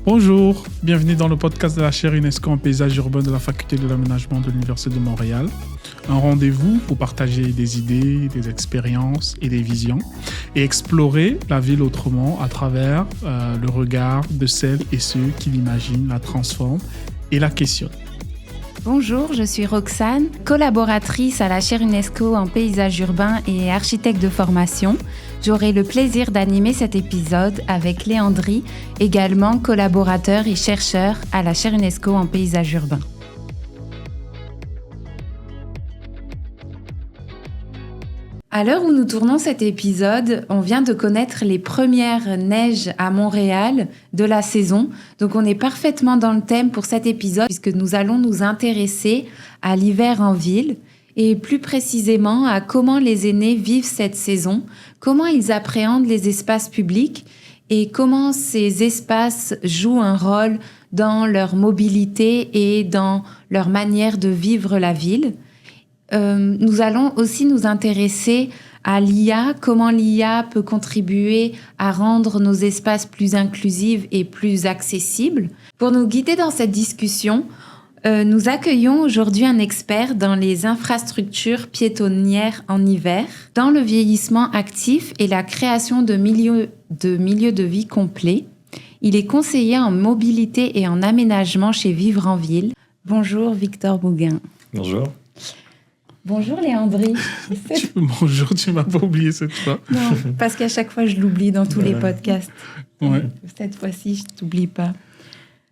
Bonjour, bienvenue dans le podcast de la chaire UNESCO en paysage urbain de la Faculté de l'aménagement de l'Université de Montréal. Un rendez-vous pour partager des idées, des expériences et des visions et explorer la ville autrement à travers le regard de celles et ceux qui l'imaginent, la transforment et la questionnent. Bonjour, je suis Roxane, collaboratrice à la chaire UNESCO en paysage urbain et architecte de formation. J'aurai le plaisir d'animer cet épisode avec Léandri, également collaborateur et chercheur à la chaire UNESCO en paysage urbain. À l'heure où nous tournons cet épisode, on vient de connaître les premières neiges à Montréal de la saison. Donc on est parfaitement dans le thème pour cet épisode puisque nous allons nous intéresser à l'hiver en ville et plus précisément à comment les aînés vivent cette saison, comment ils appréhendent les espaces publics et comment ces espaces jouent un rôle dans leur mobilité et dans leur manière de vivre la ville. Nous allons aussi nous intéresser à l'IA, comment l'IA peut contribuer à rendre nos espaces plus inclusifs et plus accessibles. Pour nous guider dans cette discussion, nous accueillons aujourd'hui un expert dans les infrastructures piétonnières en hiver, dans le vieillissement actif et la création de milieux de vie complets. Il est conseiller en mobilité et en aménagement chez Vivre en Ville. Bonjour Victor Bouguin. Bonjour. Bonjour Léandri. Bonjour, tu m'as pas oublié cette fois. Non, parce qu'à chaque fois, je l'oublie dans tous les podcasts. Ouais. Cette fois-ci, je ne t'oublie pas.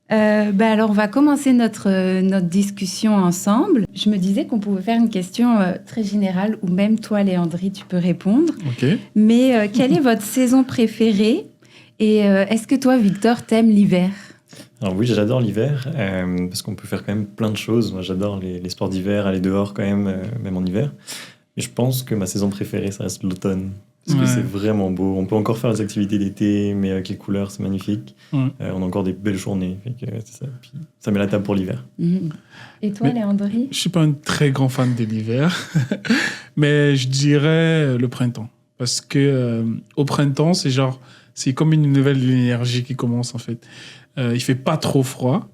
Alors, on va commencer notre discussion ensemble. Je me disais qu'on pouvait faire une question très générale où même toi, Léandri, tu peux répondre. Ok. Mais quelle est votre saison préférée? Et est-ce que toi, Victor, t'aimes l'hiver? Alors oui, j'adore l'hiver, parce qu'on peut faire quand même plein de choses. Moi, j'adore les sports d'hiver, aller dehors quand même, même en hiver. Et je pense que ma saison préférée, ça reste l'automne. Parce que c'est vraiment beau. On peut encore faire les activités d'été, mais avec les couleurs, c'est magnifique. On a encore des belles journées. C'est ça. Puis, ça met la table pour l'hiver. Et toi, Léandri? Je ne suis pas un très grand fan de l'hiver, mais je dirais le printemps. Parce que au printemps, c'est comme une nouvelle énergie qui commence en fait. Il fait pas trop froid,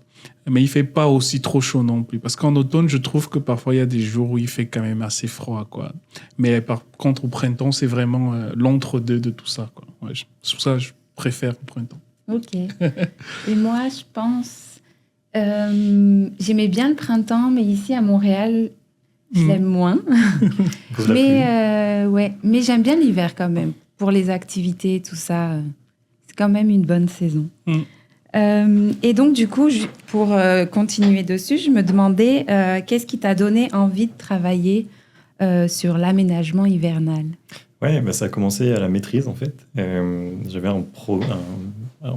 mais il fait pas aussi trop chaud non plus. Parce qu'en automne, je trouve que parfois il y a des jours où il fait quand même assez froid, quoi. Mais par contre, au printemps, c'est vraiment l'entre-deux de tout ça, quoi. Ouais, c'est pour ça que je préfère le printemps. Ok. Et moi, je pense, j'aimais bien le printemps, mais ici à Montréal, je l'aime moins. Mais j'aime bien l'hiver quand même. Pour les activités, tout ça, c'est quand même une bonne saison. Et donc, du coup, pour continuer dessus, je me demandais qu'est-ce qui t'a donné envie de travailler sur l'aménagement hivernal? Ouais, ça a commencé à la maîtrise, en fait. J'avais un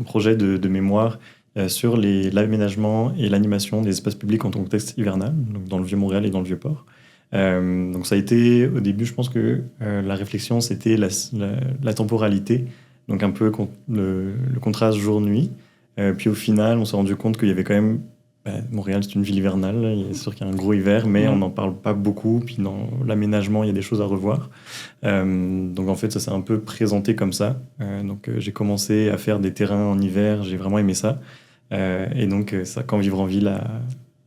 projet de mémoire sur l'aménagement et l'animation des espaces publics en contexte hivernal, donc dans le Vieux-Montréal et dans le Vieux-Port. Donc, ça a été, au début, je pense que la réflexion, c'était la temporalité, donc un peu le contraste jour-nuit. Puis au final, on s'est rendu compte qu'il y avait quand même... Montréal, c'est une ville hivernale. C'est sûr qu'il y a un gros hiver, mais on n'en parle pas beaucoup. Puis dans l'aménagement, il y a des choses à revoir. Donc en fait, ça s'est un peu présenté comme ça. Donc j'ai commencé à faire des terrains en hiver. J'ai vraiment aimé ça. Et donc, quand Vivre en Ville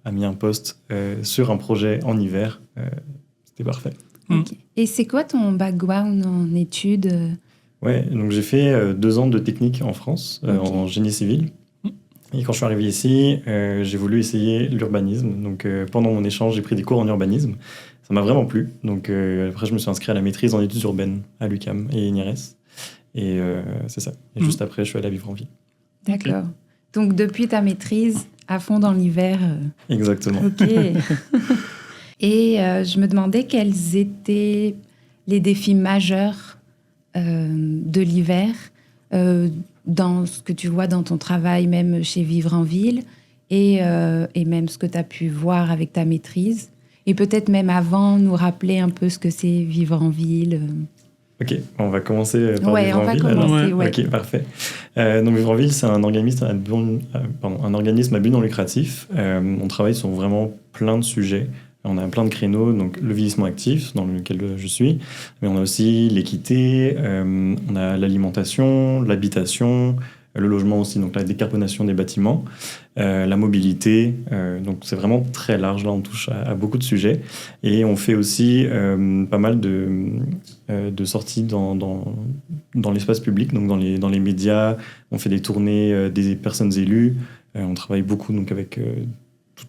a mis un poste sur un projet en hiver, c'était parfait. Okay. Et c'est quoi ton background en études? Ouais, donc j'ai fait 2 ans de technique en France, en génie civil. Et quand je suis arrivé ici, j'ai voulu essayer l'urbanisme. Donc pendant mon échange, j'ai pris des cours en urbanisme. Ça m'a vraiment plu. Donc après, je me suis inscrit à la maîtrise en études urbaines à l'UQAM et INRS. Et c'est ça. Et juste après, je suis allé à Vivre en Ville. D'accord. Okay. Donc depuis ta maîtrise, à fond dans l'hiver. Exactement. Ok. Et je me demandais quels étaient les défis majeurs de l'hiver, dans ce que tu vois dans ton travail, même chez Vivre en Ville, et même ce que tu as pu voir avec ta maîtrise. Et peut-être même avant, nous rappeler un peu ce que c'est Vivre en Ville. Ok, on va commencer par Vivre en Ville. Commencer, ouais. Ok, parfait. Donc Vivre en Ville, c'est un organisme à but non lucratif. On travaille sur vraiment plein de sujets. On a plein de créneaux, donc le vieillissement actif, dans lequel je suis, mais on a aussi l'équité, on a l'alimentation, l'habitation, le logement aussi, donc la décarbonation des bâtiments, la mobilité. Donc c'est vraiment très large, là on touche à beaucoup de sujets. Et on fait aussi pas mal de sorties dans l'espace public, donc dans les médias. On fait des tournées des personnes élues. On travaille beaucoup donc, avec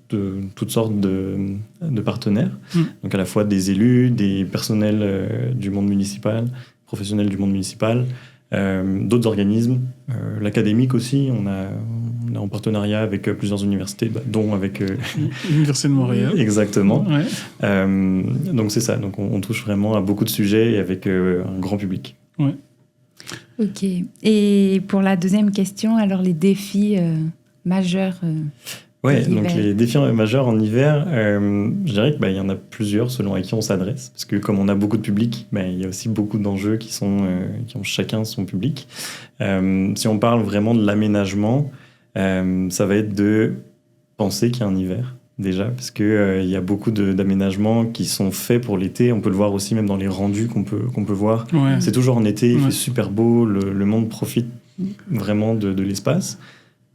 toutes sortes de partenaires, donc à la fois des élus, des personnels du monde municipal, professionnels du monde municipal, d'autres organismes, l'académique aussi. On est en partenariat avec plusieurs universités, dont avec l'Université de Montréal. Exactement. Ouais. Donc c'est ça. Donc on touche vraiment à beaucoup de sujets et avec un grand public. Ouais. Ok. Et pour la deuxième question, alors les défis majeurs. Ouais, donc les défis majeurs en hiver, je dirais qu'il y en a plusieurs selon à qui on s'adresse. Parce que comme on a beaucoup de public, il y a aussi beaucoup d'enjeux qui ont chacun son public. Si on parle vraiment de l'aménagement, ça va être de penser qu'il y a un hiver, déjà. Parce qu'il y a beaucoup d'aménagements qui sont faits pour l'été. On peut le voir aussi même dans les rendus qu'on peut voir. Ouais. C'est toujours en été, il fait super beau, le monde profite vraiment de l'espace.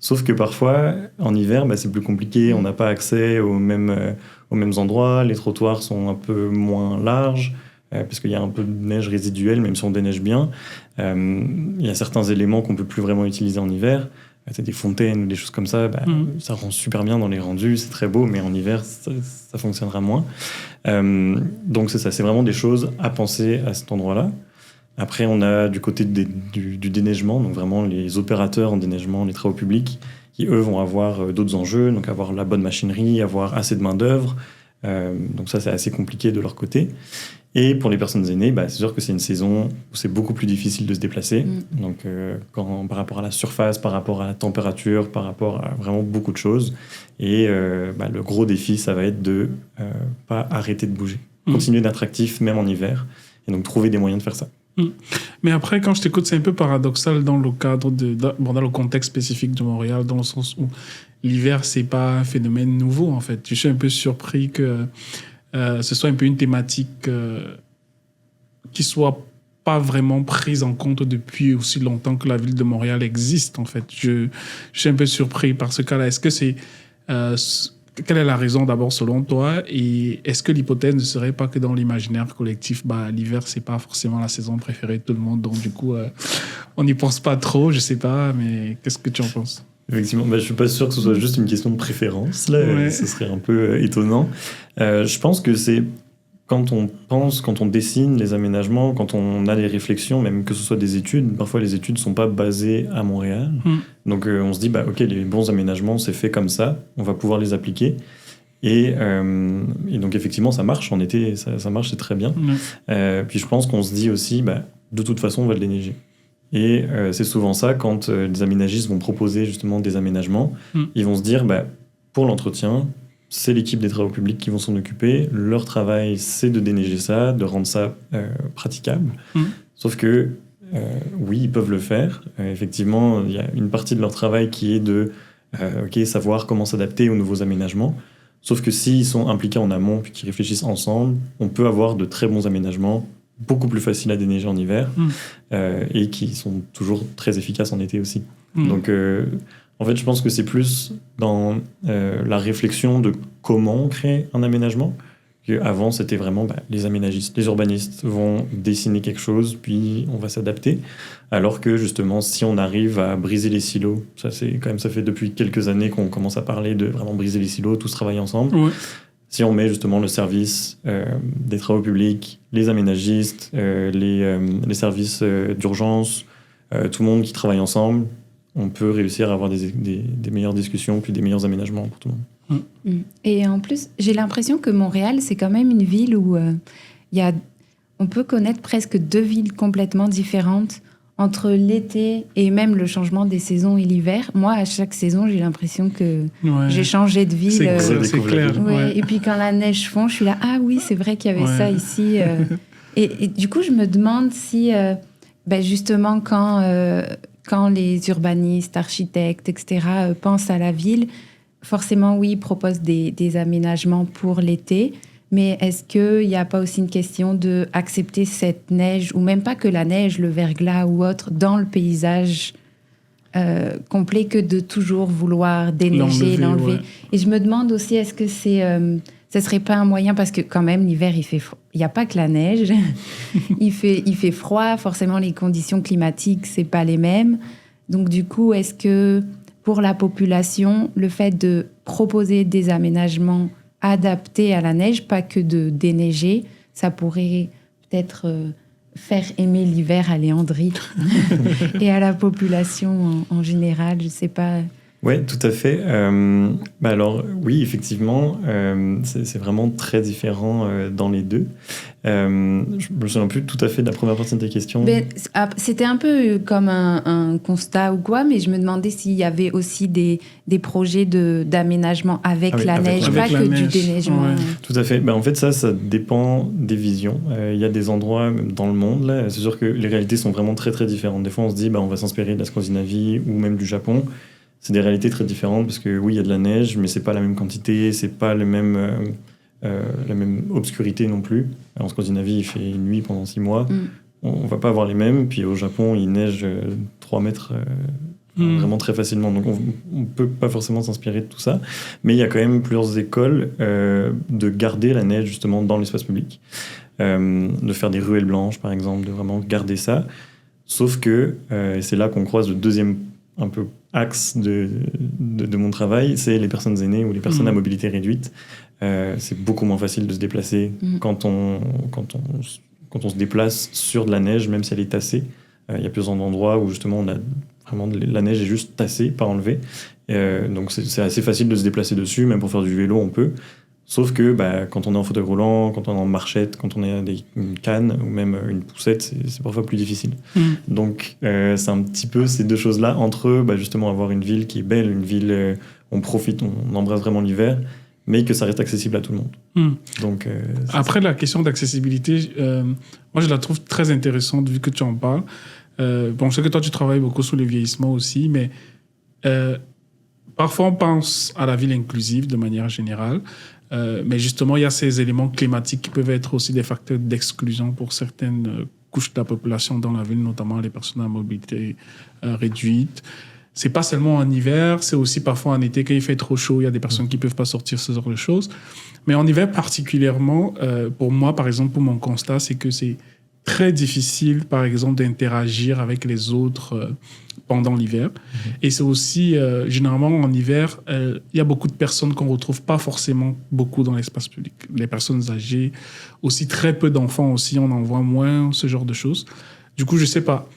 Sauf que parfois, en hiver, c'est plus compliqué. On n'a pas accès aux mêmes endroits. Les trottoirs sont un peu moins larges parce qu'il y a un peu de neige résiduelle, même si on déneige bien. Il y a certains éléments qu'on ne peut plus vraiment utiliser en hiver. C'est des fontaines ou des choses comme ça. Ça rend super bien dans les rendus. C'est très beau, mais en hiver, ça fonctionnera moins. Donc c'est ça. C'est vraiment des choses à penser à cet endroit-là. Après, on a du côté du déneigement, donc vraiment les opérateurs en déneigement, les travaux publics, qui eux vont avoir d'autres enjeux, donc avoir la bonne machinerie, avoir assez de main-d'œuvre. Donc ça, c'est assez compliqué de leur côté. Et pour les personnes aînées, c'est sûr que c'est une saison où c'est beaucoup plus difficile de se déplacer. Donc par rapport à la surface, par rapport à la température, par rapport à vraiment beaucoup de choses. Et le gros défi, ça va être de pas arrêter de bouger. Continuer d'être actif, même en hiver. Et donc trouver des moyens de faire ça. Mais après, quand je t'écoute, c'est un peu paradoxal dans le cadre dans le contexte spécifique de Montréal, dans le sens où l'hiver, c'est pas un phénomène nouveau, en fait. Je suis un peu surpris que ce soit un peu une thématique qui soit pas vraiment prise en compte depuis aussi longtemps que la ville de Montréal existe, en fait. Je suis un peu surpris par ce cas-là. Est-ce que c'est... quelle est la raison d'abord selon toi, et est-ce que l'hypothèse ne serait pas que dans l'imaginaire collectif, l'hiver c'est pas forcément la saison préférée de tout le monde, donc du coup on n'y pense pas trop, je sais pas, mais qu'est-ce que tu en penses? Effectivement, je suis pas sûr que ce soit juste une question de préférence là, ce serait un peu étonnant. Je pense que c'est quand on dessine les aménagements, quand on a les réflexions, même que ce soit des études, parfois les études ne sont pas basées à Montréal. Donc on se dit, ok, les bons aménagements, c'est fait comme ça, on va pouvoir les appliquer. Et donc effectivement, ça marche en été, ça marche, c'est très bien. Puis je pense qu'on se dit aussi, de toute façon, on va le déneiger. Et c'est souvent ça, quand les aménagistes vont proposer justement des aménagements, ils vont se dire, pour l'entretien, c'est l'équipe des travaux publics qui vont s'en occuper. Leur travail, c'est de déneiger ça, de rendre ça praticable. Sauf que, oui, ils peuvent le faire. Effectivement, il y a une partie de leur travail qui est de savoir comment s'adapter aux nouveaux aménagements. Sauf que s'ils sont impliqués en amont puis qu'ils réfléchissent ensemble, on peut avoir de très bons aménagements, beaucoup plus faciles à déneiger en hiver et qui sont toujours très efficaces en été aussi. Donc, en fait, je pense que c'est plus dans la réflexion de comment on crée un aménagement. Avant, c'était vraiment les aménagistes, les urbanistes vont dessiner quelque chose, puis on va s'adapter. Alors que justement, si on arrive à briser les silos, ça fait depuis quelques années qu'on commence à parler de vraiment briser les silos, tous travailler ensemble. Si on met justement le service des travaux publics, les aménagistes, les services d'urgence, tout le monde qui travaille ensemble, on peut réussir à avoir des meilleures discussions puis des meilleurs aménagements pour tout le monde. Et en plus, j'ai l'impression que Montréal, c'est quand même une ville où on peut connaître presque deux villes complètement différentes entre l'été et même le changement des saisons et l'hiver. Moi, à chaque saison, j'ai l'impression que j'ai changé de ville. C'est clair. Et puis quand la neige fond, je suis là, ah oui, c'est vrai qu'il y avait ça ici. Et du coup, je me demande si, justement, quand les urbanistes, architectes, etc., pensent à la ville, forcément, oui, ils proposent des aménagements pour l'été, mais est-ce qu'il n'y a pas aussi une question d'accepter cette neige, ou même pas que la neige, le verglas ou autre, dans le paysage complet que de toujours vouloir déneiger, l'enlever. Ouais. Et je me demande aussi, est-ce que ça serait pas un moyen, parce que quand même, l'hiver, il n'y a pas que la neige, il fait froid, forcément, les conditions climatiques, c'est pas les mêmes. Donc, du coup, est-ce que pour la population, le fait de proposer des aménagements adaptés à la neige, pas que de déneiger, ça pourrait peut-être faire aimer l'hiver à Léandrie et à la population en général, je sais pas. Oui, tout à fait. Alors, oui, effectivement, c'est vraiment très différent dans les deux. Je me souviens plus tout à fait de la première partie de ta question. C'était un peu comme un constat ou quoi, mais je me demandais s'il y avait aussi des projets d'aménagement avec la neige, pas que du déneigement. Ouais. Tout à fait. En fait, ça dépend des visions. Il y a des endroits dans le monde, là, c'est sûr que les réalités sont vraiment très, très différentes. Des fois, on se dit, on va s'inspirer de la Scandinavie ou même du Japon. C'est des réalités très différentes parce que oui, il y a de la neige, mais c'est pas la même quantité, c'est pas la même obscurité non plus. En Scandinavie, il fait nuit pendant 6 mois. On va pas avoir les mêmes. Puis au Japon, il neige 3 mètres vraiment très facilement. Donc on peut pas forcément s'inspirer de tout ça. Mais il y a quand même plusieurs écoles de garder la neige justement dans l'espace public. De faire des ruelles blanches, par exemple, de vraiment garder ça. Sauf que, et c'est là qu'on croise le deuxième un peu axe de mon travail, c'est les personnes aînées ou les personnes à mobilité réduite. C'est beaucoup moins facile de se déplacer quand on se déplace sur de la neige, même si elle est tassée. Il y a plusieurs endroits où justement on a vraiment la neige est juste tassée, pas enlevée. Donc c'est assez facile de se déplacer dessus, même pour faire du vélo on peut. Sauf que quand on est en fauteuil roulant, quand on est en marchette, quand on est une canne ou même une poussette, c'est parfois plus difficile. Donc c'est un petit peu ces deux choses-là entre eux, justement avoir une ville qui est belle, une ville on profite, on embrasse vraiment l'hiver, mais que ça reste accessible à tout le monde. Donc, après, la question d'accessibilité, moi je la trouve très intéressante vu que tu en parles. Je sais que toi tu travailles beaucoup sur le vieillissement aussi, mais parfois on pense à la ville inclusive de manière générale. Mais justement, il y a ces éléments climatiques qui peuvent être aussi des facteurs d'exclusion pour certaines couches de la population dans la ville, notamment les personnes à mobilité réduite. C'est pas seulement en hiver, c'est aussi parfois en été quand il fait trop chaud, il y a des personnes qui peuvent pas sortir, ce genre de choses. Mais en hiver particulièrement, pour moi, par exemple, pour mon constat, c'est que c'est très difficile, par exemple, d'interagir avec les autres pendant l'hiver. Et c'est aussi, généralement, en hiver, il y a beaucoup de personnes qu'on ne retrouve pas forcément beaucoup dans l'espace public. Les personnes âgées, aussi très peu d'enfants aussi, on en voit moins, ce genre de choses. Du coup, je ne sais pas,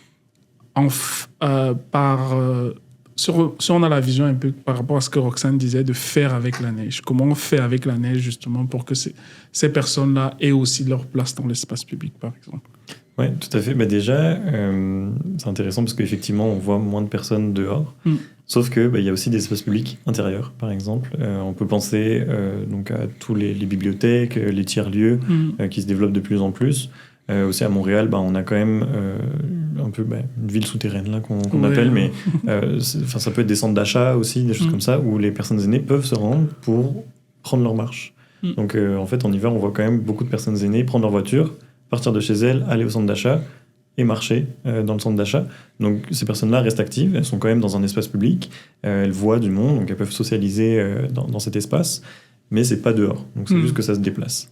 si on a la vision un peu par rapport à ce que Roxane disait, de faire avec la neige. Comment on fait avec la neige, justement, pour que ces personnes-là aient aussi leur place dans l'espace public, par exemple? Oui, tout à fait. Déjà, c'est intéressant parce qu'effectivement, on voit moins de personnes dehors. Sauf que il y a aussi des espaces publics intérieurs, par exemple. On peut penser donc à tous les bibliothèques, les tiers-lieux qui se développent de plus en plus. Aussi à Montréal, on a quand même un peu une ville souterraine là, qu'on appelle, mais ça peut être des centres d'achat aussi, des choses comme ça, où les personnes aînées peuvent se rendre pour prendre leur marche. Donc en fait, en hiver, on voit quand même beaucoup de personnes aînées prendre leur voiture, partir de chez elles, aller au centre d'achat et marcher dans le centre d'achat. Donc ces personnes-là restent actives, elles sont quand même dans un espace public, elles voient du monde, donc elles peuvent socialiser dans cet espace, mais c'est pas dehors, donc c'est juste que ça se déplace.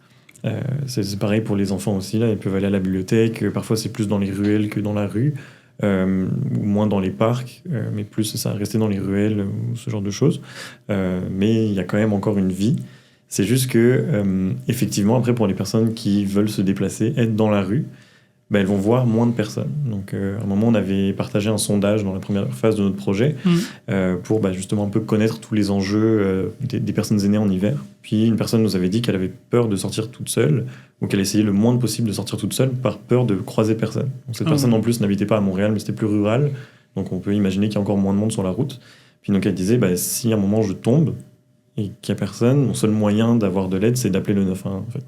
C'est pareil pour les enfants aussi, là, ils peuvent aller à la bibliothèque, parfois c'est plus dans les ruelles que dans la rue, ou moins dans les parcs, mais plus ça rester dans les ruelles ou ce genre de choses. Mais il y a quand même encore une vie. C'est juste que, effectivement, après, pour les personnes qui veulent se déplacer, être dans la rue, elles vont voir moins de personnes. Donc, à un moment, on avait partagé un sondage dans la première phase de notre projet pour justement un peu connaître tous les enjeux des personnes aînées en hiver. Puis, une personne nous avait dit qu'elle avait peur de sortir toute seule, ou qu'elle essayait le moins possible de sortir toute seule par peur de croiser personne. Donc, cette personne, en plus, n'habitait pas à Montréal, mais c'était plus rural. Donc, on peut imaginer qu'il y a encore moins de monde sur la route. Puis, donc, elle disait, si à un moment je tombe, et qu'il n'y a personne, mon seul moyen d'avoir de l'aide, c'est d'appeler le 911, en fait,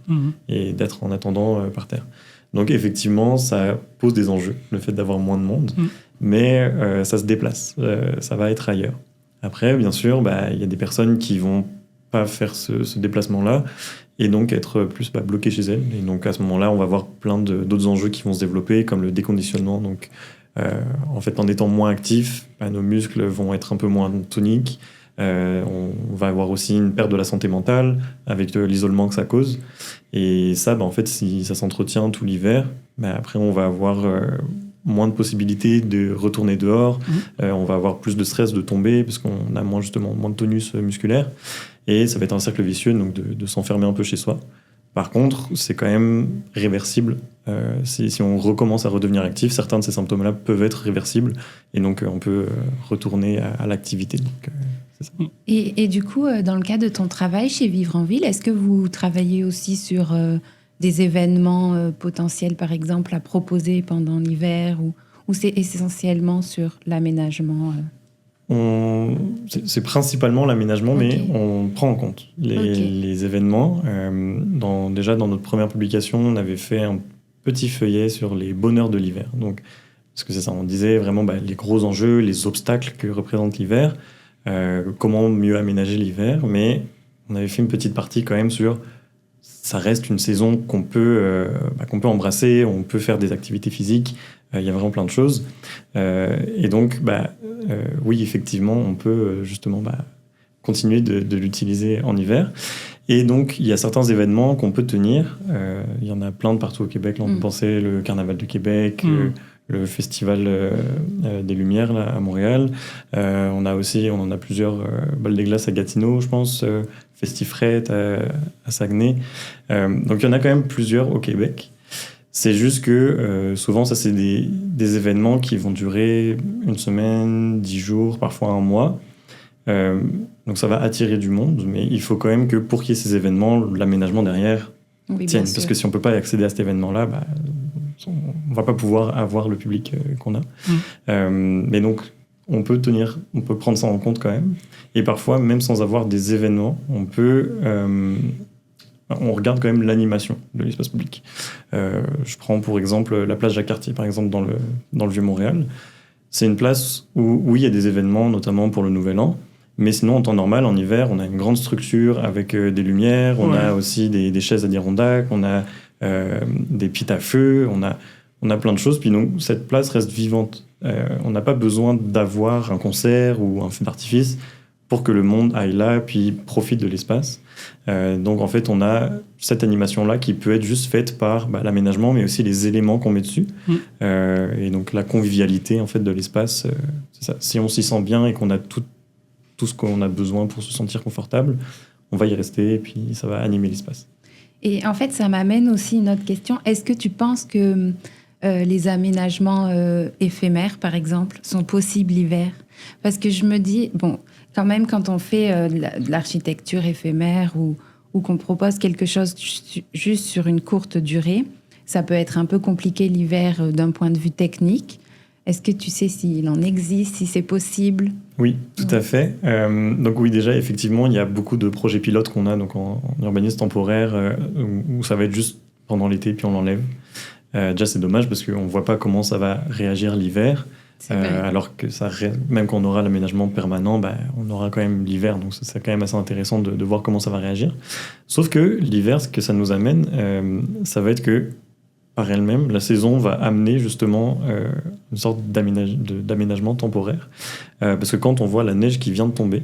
et d'être en attendant par terre. Donc effectivement, ça pose des enjeux, le fait d'avoir moins de monde, mais ça se déplace, ça va être ailleurs. Après, bien sûr, y a des personnes qui vont pas faire ce déplacement-là, et donc être plus bloquées chez elles. Et donc à ce moment-là, on va voir plein d'autres enjeux qui vont se développer, comme le déconditionnement, donc En fait, en étant moins actifs, nos muscles vont être un peu moins toniques. On va avoir aussi une perte de la santé mentale avec l'isolement que ça cause. Et ça, en fait, si ça s'entretient tout l'hiver, après, on va avoir moins de possibilités de retourner dehors. On va avoir plus de stress de tomber parce qu'on a moins de tonus musculaire. Et ça va être un cercle vicieux donc de s'enfermer un peu chez soi. Par contre, c'est quand même réversible. Si on recommence à redevenir actif, certains de ces symptômes-là peuvent être réversibles. Et donc, on peut retourner à l'activité. Donc, c'est ça. Et du coup, dans le cas de ton travail chez Vivre en Ville, est-ce que vous travaillez aussi sur des événements potentiels, par exemple, à proposer pendant l'hiver ou c'est essentiellement sur l'aménagement C'est principalement l'aménagement, Ok. mais on prend en compte les événements. Déjà, dans notre première publication, on avait fait un petit feuillet sur les bonheurs de l'hiver. Donc, parce que c'est ça, on disait vraiment les gros enjeux, les obstacles que représente l'hiver, comment mieux aménager l'hiver, mais on avait fait une petite partie quand même sur ça reste une saison qu'on peut embrasser, on peut faire des activités physiques, il y a vraiment plein de choses. Et donc, oui, effectivement, on peut justement continuer de l'utiliser en hiver. Et donc, il y a certains événements qu'on peut tenir. Il y en a plein de partout au Québec. Là, on peut penser le Carnaval du Québec, le Festival des Lumières là, à Montréal. On en a plusieurs, Bal des Glaces à Gatineau, je pense, Festifrette à Saguenay. Donc, il y en a quand même plusieurs au Québec. C'est juste que souvent, ça, c'est des événements qui vont durer une semaine, 10 jours, parfois un mois. Donc, ça va attirer du monde, mais il faut quand même que pour qu'il y ait ces événements, l'aménagement derrière tienne. Parce que si on ne peut pas accéder à cet événement-là, on ne va pas pouvoir avoir le public qu'on a. Mais donc, on peut prendre ça en compte quand même. Et parfois, même sans avoir des événements, on regarde quand même l'animation de l'espace public. Je prends pour exemple la place Jacques-Cartier, par exemple, dans le Vieux-Montréal. C'est une place où, oui, il y a des événements, notamment pour le Nouvel An, mais sinon, en temps normal, en hiver, on a une grande structure avec des lumières, on a aussi des chaises Adirondack, on a des pites à feu, on a plein de choses. Puis donc, cette place reste vivante. On n'a pas besoin d'avoir un concert ou un feu d'artifice pour que le monde aille là puis profite de l'espace. Donc en fait, on a cette animation-là qui peut être juste faite par l'aménagement, mais aussi les éléments qu'on met dessus. Et donc la convivialité en fait de l'espace, c'est ça. Si on s'y sent bien et qu'on a tout ce qu'on a besoin pour se sentir confortable, on va y rester et puis ça va animer l'espace. Et en fait, ça m'amène aussi une autre question. Est-ce que tu penses que les aménagements éphémères, par exemple, sont possibles l'hiver? Parce que je me dis, quand même, quand on fait de l'architecture éphémère ou qu'on propose quelque chose juste sur une courte durée, ça peut être un peu compliqué l'hiver d'un point de vue technique. Est-ce que tu sais s'il en existe, si c'est possible? Oui, tout à fait. Donc oui, déjà, effectivement, il y a beaucoup de projets pilotes qu'on a donc en urbanisme temporaire où ça va être juste pendant l'été, puis on l'enlève. Déjà, c'est dommage parce qu'on ne voit pas comment ça va réagir l'hiver. Alors que même quand on aura l'aménagement permanent, on aura quand même l'hiver. Donc c'est quand même assez intéressant de voir comment ça va réagir. Sauf que l'hiver, ce que ça nous amène, ça va être que par elle-même, la saison va amener justement une sorte d'aménagement temporaire. Parce que quand on voit la neige qui vient de tomber,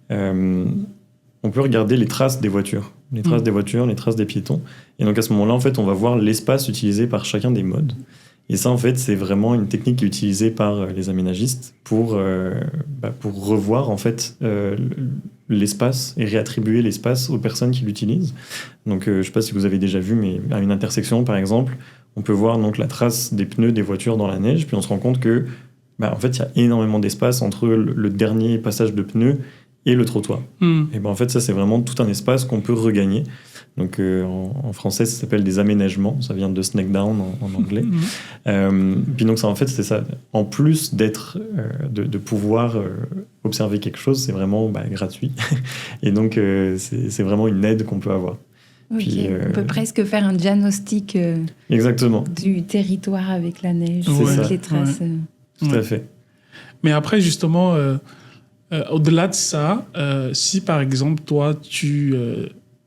on peut regarder les traces des voitures. Les traces des voitures, les traces des piétons. Et donc à ce moment-là, en fait, on va voir l'espace utilisé par chacun des modes. Et ça, en fait, c'est vraiment une technique qui est utilisée par les aménagistes pour revoir en fait l'espace et réattribuer l'espace aux personnes qui l'utilisent. Donc, je ne sais pas si vous avez déjà vu, mais à une intersection, par exemple, on peut voir donc la trace des pneus des voitures dans la neige, puis on se rend compte que, en fait, il y a énormément d'espace entre le dernier passage de pneus et le trottoir. Et en fait, ça, c'est vraiment tout un espace qu'on peut regagner. Donc, en français, ça s'appelle des aménagements. Ça vient de snack down en anglais. Puis donc, ça, en fait, c'est ça. En plus d'être, de pouvoir observer quelque chose, c'est vraiment gratuit. Et donc, c'est vraiment une aide qu'on peut avoir. Okay. Puis, on peut presque faire un diagnostic exactement. Du territoire avec la neige, avec les traces. Tout à fait. Mais après, justement, au-delà de ça, si par exemple, toi,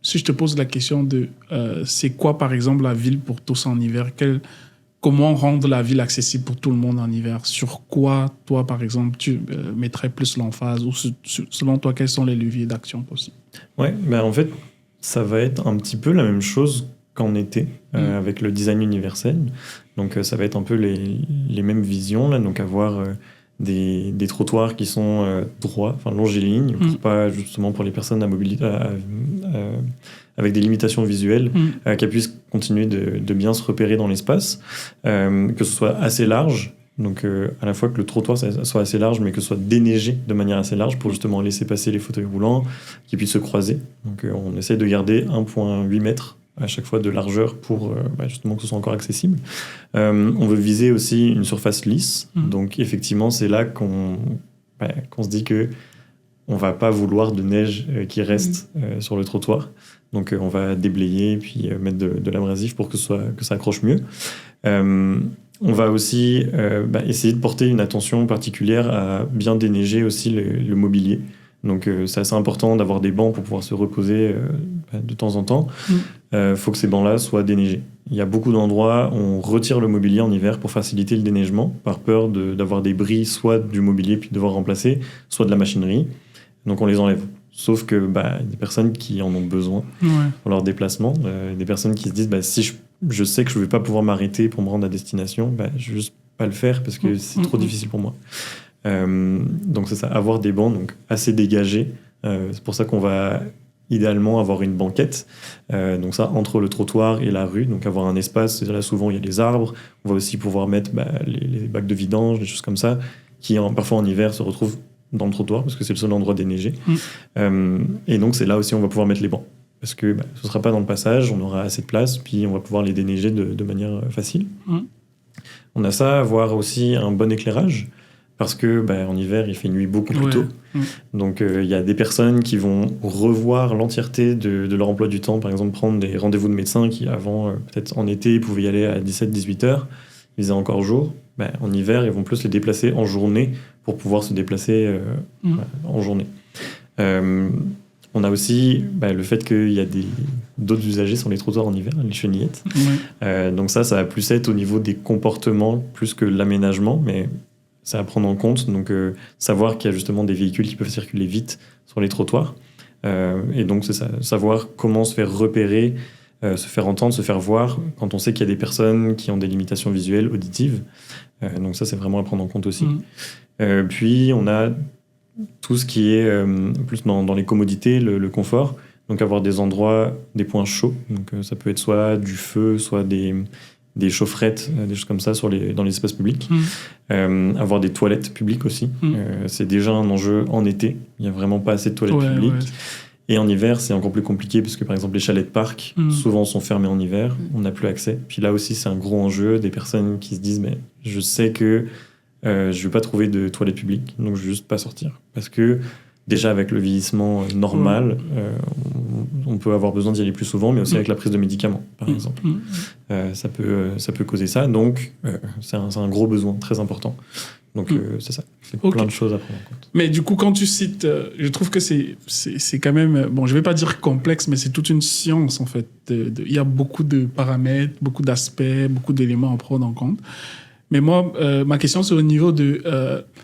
si je te pose la question de c'est quoi, par exemple, la ville pour tous en hiver, comment rendre la ville accessible pour tout le monde en hiver? Sur quoi, toi, par exemple, tu mettrais plus l'emphase? Ou selon toi, quels sont les leviers d'action possibles? Ouais, ben en fait, ça va être un petit peu la même chose qu'en été, avec le design universel. Donc, ça va être un peu les mêmes visions, là. Donc, avoir des trottoirs qui sont droits, enfin longiligne, pas justement pour les personnes à mobilité, avec des limitations visuelles, qu'elles puissent continuer de bien se repérer dans l'espace, que ce soit assez large, donc à la fois que le trottoir soit assez large, mais que ce soit déneigé de manière assez large pour justement laisser passer les fauteuils roulants, qui puissent se croiser. Donc on essaie de garder 1,8 mètres à chaque fois de largeur pour justement que ce soit encore accessible. On veut viser aussi une surface lisse, donc effectivement c'est là qu'on se dit que on va pas vouloir de neige qui reste sur le trottoir, donc on va déblayer puis mettre de l'abrasif pour que ça accroche mieux. On va aussi essayer de porter une attention particulière à bien déneiger aussi le mobilier. Donc c'est assez important d'avoir des bancs pour pouvoir se reposer de temps en temps. Faut que ces bancs-là soient déneigés. Il y a beaucoup d'endroits où on retire le mobilier en hiver pour faciliter le déneigement, par peur d'avoir des bris, soit du mobilier puis de devoir remplacer, soit de la machinerie. Donc on les enlève. Sauf que des personnes qui en ont besoin pour leur déplacement, des personnes qui se disent si je sais que je ne vais pas pouvoir m'arrêter pour me rendre à destination, je vais juste pas le faire parce que c'est trop difficile pour moi. Donc c'est ça, avoir des bancs donc assez dégagés. C'est pour ça qu'on va idéalement avoir une banquette, donc ça entre le trottoir et la rue, donc avoir un espace. Là souvent il y a des arbres. On va aussi pouvoir mettre les bacs de vidange, des choses comme ça, qui parfois en hiver se retrouvent dans le trottoir parce que c'est le seul endroit déneigé. Et donc c'est là aussi on va pouvoir mettre les bancs parce que ce sera pas dans le passage, on aura assez de place, puis on va pouvoir les déneiger de manière facile. On a ça, avoir aussi un bon éclairage. Parce que en hiver, il fait nuit beaucoup plus tôt. Donc, il y a des personnes qui vont revoir l'entièreté de leur emploi du temps. Par exemple, prendre des rendez-vous de médecins qui, avant, peut-être en été, pouvaient y aller à 17-18 heures. Ils faisaient encore jour. En hiver, ils vont plus les déplacer en journée pour pouvoir se déplacer en journée. On a aussi le fait qu'il y a d'autres usagers sur les trottoirs en hiver, les chenillettes. Donc ça va plus être au niveau des comportements plus que l'aménagement, mais c'est à prendre en compte. Donc savoir qu'il y a justement des véhicules qui peuvent circuler vite sur les trottoirs. Et donc c'est ça, savoir comment se faire repérer, se faire entendre, se faire voir quand on sait qu'il y a des personnes qui ont des limitations visuelles, auditives. Donc ça, c'est vraiment à prendre en compte aussi. Puis on a tout ce qui est plus dans les commodités, le confort. Donc avoir des endroits, des points chauds. Donc ça peut être soit du feu, soit des chaufferettes, des choses comme ça dans les espaces publics. Avoir des toilettes publiques aussi. C'est déjà un enjeu en été. Il n'y a vraiment pas assez de toilettes publiques. Et en hiver, c'est encore plus compliqué parce que, par exemple, les chalets de parc, souvent sont fermés en hiver. On n'a plus accès. Puis là aussi, c'est un gros enjeu. Des personnes qui se disent, mais je sais que je ne vais pas trouver de toilettes publiques, donc je ne vais juste pas sortir. Parce que déjà, avec le vieillissement normal, on peut avoir besoin d'y aller plus souvent, mais aussi avec la prise de médicaments, par exemple. Ça peut causer ça. Donc, c'est un gros besoin très important. Donc, c'est ça. C'est plein de choses à prendre en compte. Mais du coup, quand tu cites, je trouve que c'est quand même... Bon, je ne vais pas dire complexe, mais c'est toute une science, en fait. Il y a beaucoup de paramètres, beaucoup d'aspects, beaucoup d'éléments à prendre en compte. Mais moi, ma question, c'est au niveau de...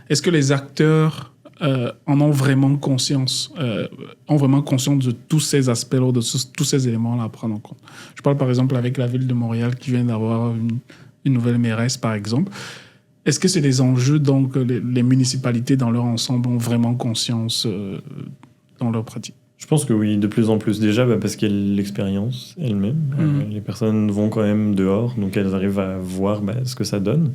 est-ce que les acteurs en ont vraiment conscience de tous ces aspects-là, de tous ces éléments-là à prendre en compte? Je parle, par exemple, avec la ville de Montréal qui vient d'avoir une nouvelle mairesse, par exemple. Est-ce que c'est des enjeux dont les municipalités, dans leur ensemble, ont vraiment conscience dans leur pratique? Je pense que oui, de plus en plus. Déjà, parce qu'il y a l'expérience elle-même. Les personnes vont quand même dehors, donc elles arrivent à voir ce que ça donne.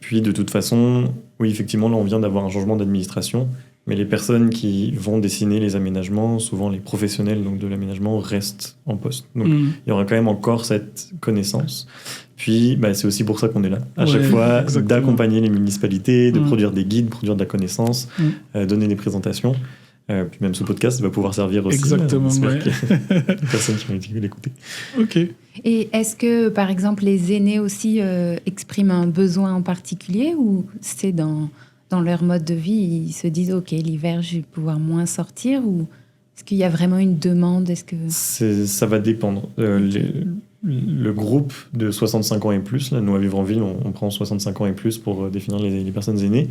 Puis, de toute façon, oui, effectivement, là, on vient d'avoir un changement d'administration, mais les personnes qui vont dessiner les aménagements, souvent les professionnels donc, de l'aménagement, restent en poste. Donc, il y aura quand même encore cette connaissance. Puis, c'est aussi pour ça qu'on est là, à chaque fois, d'accompagner les municipalités, de produire des guides, produire de la connaissance, donner des présentations. Puis même ce podcast va pouvoir servir aussi. Exactement, les personnes qui vont l'écouter. Ok. Et est-ce que, par exemple, les aînés aussi expriment un besoin en particulier ou c'est dans leur mode de vie, ils se disent « Ok, l'hiver, je vais pouvoir moins sortir » ou Est-ce qu'il y a vraiment une demande? Ça va dépendre. Le groupe de 65 ans et plus, là, nous à Vivre en Ville, on prend 65 ans et plus pour définir les personnes aînées.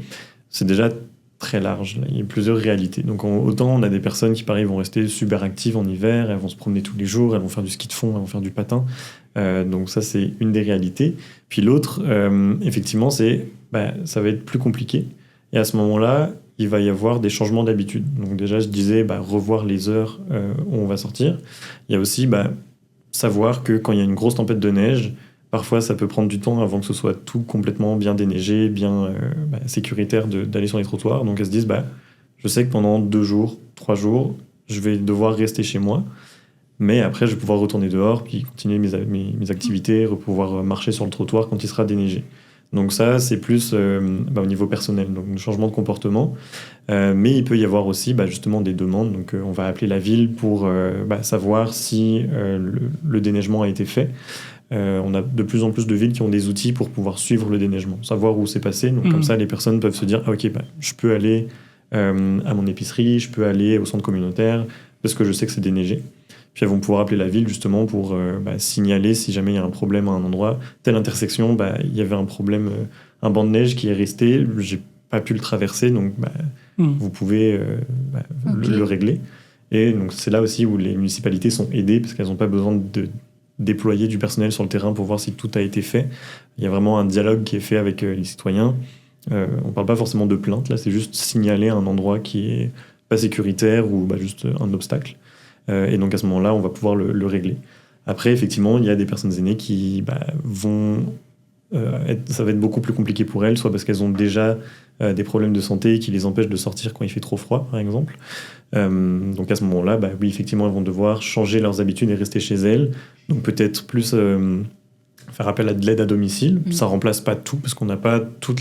C'est déjà très large. Là. Il y a plusieurs réalités. Donc autant on a des personnes qui, pareil, vont rester super actives en hiver, elles vont se promener tous les jours, elles vont faire du ski de fond, elles vont faire du patin. Donc ça, c'est une des réalités. Puis l'autre, effectivement, ça va être plus compliqué. Et à ce moment-là, il va y avoir des changements d'habitude. Donc déjà, je disais, revoir les heures où on va sortir. Il y a aussi savoir que quand il y a une grosse tempête de neige, parfois ça peut prendre du temps avant que ce soit tout complètement bien déneigé, bien sécuritaire d'aller sur les trottoirs. Donc elles se disent, je sais que pendant 2 jours, 3 jours, je vais devoir rester chez moi. Mais après, je vais pouvoir retourner dehors, puis continuer mes activités, pouvoir marcher sur le trottoir quand il sera déneigé. Donc ça, c'est plus au niveau personnel, donc un changement de comportement. Mais il peut y avoir aussi justement des demandes. Donc on va appeler la ville pour savoir si le déneigement a été fait. On a de plus en plus de villes qui ont des outils pour pouvoir suivre le déneigement, savoir où c'est passé. Donc comme ça, les personnes peuvent se dire, je peux aller à mon épicerie, je peux aller au centre communautaire, parce que je sais que c'est déneigé. Puis elles vont pouvoir appeler la ville justement pour signaler si jamais il y a un problème à un endroit. Telle intersection, il y avait un problème, un banc de neige qui est resté, j'ai pas pu le traverser, donc vous pouvez le régler. Et donc c'est là aussi où les municipalités sont aidées, parce qu'elles n'ont pas besoin de déployer du personnel sur le terrain pour voir si tout a été fait. Il y a vraiment un dialogue qui est fait avec les citoyens. On parle pas forcément de plainte, là c'est juste signaler un endroit qui est pas sécuritaire ou juste un obstacle. Et donc à ce moment-là, on va pouvoir le régler. Après, effectivement, il y a des personnes aînées qui vont... ça va être beaucoup plus compliqué pour elles, soit parce qu'elles ont déjà des problèmes de santé qui les empêchent de sortir quand il fait trop froid, par exemple. Donc à ce moment-là, oui, effectivement, elles vont devoir changer leurs habitudes et rester chez elles. Donc peut-être plus faire appel à de l'aide à domicile. Ça ne remplace pas tout, parce qu'on n'a pas tout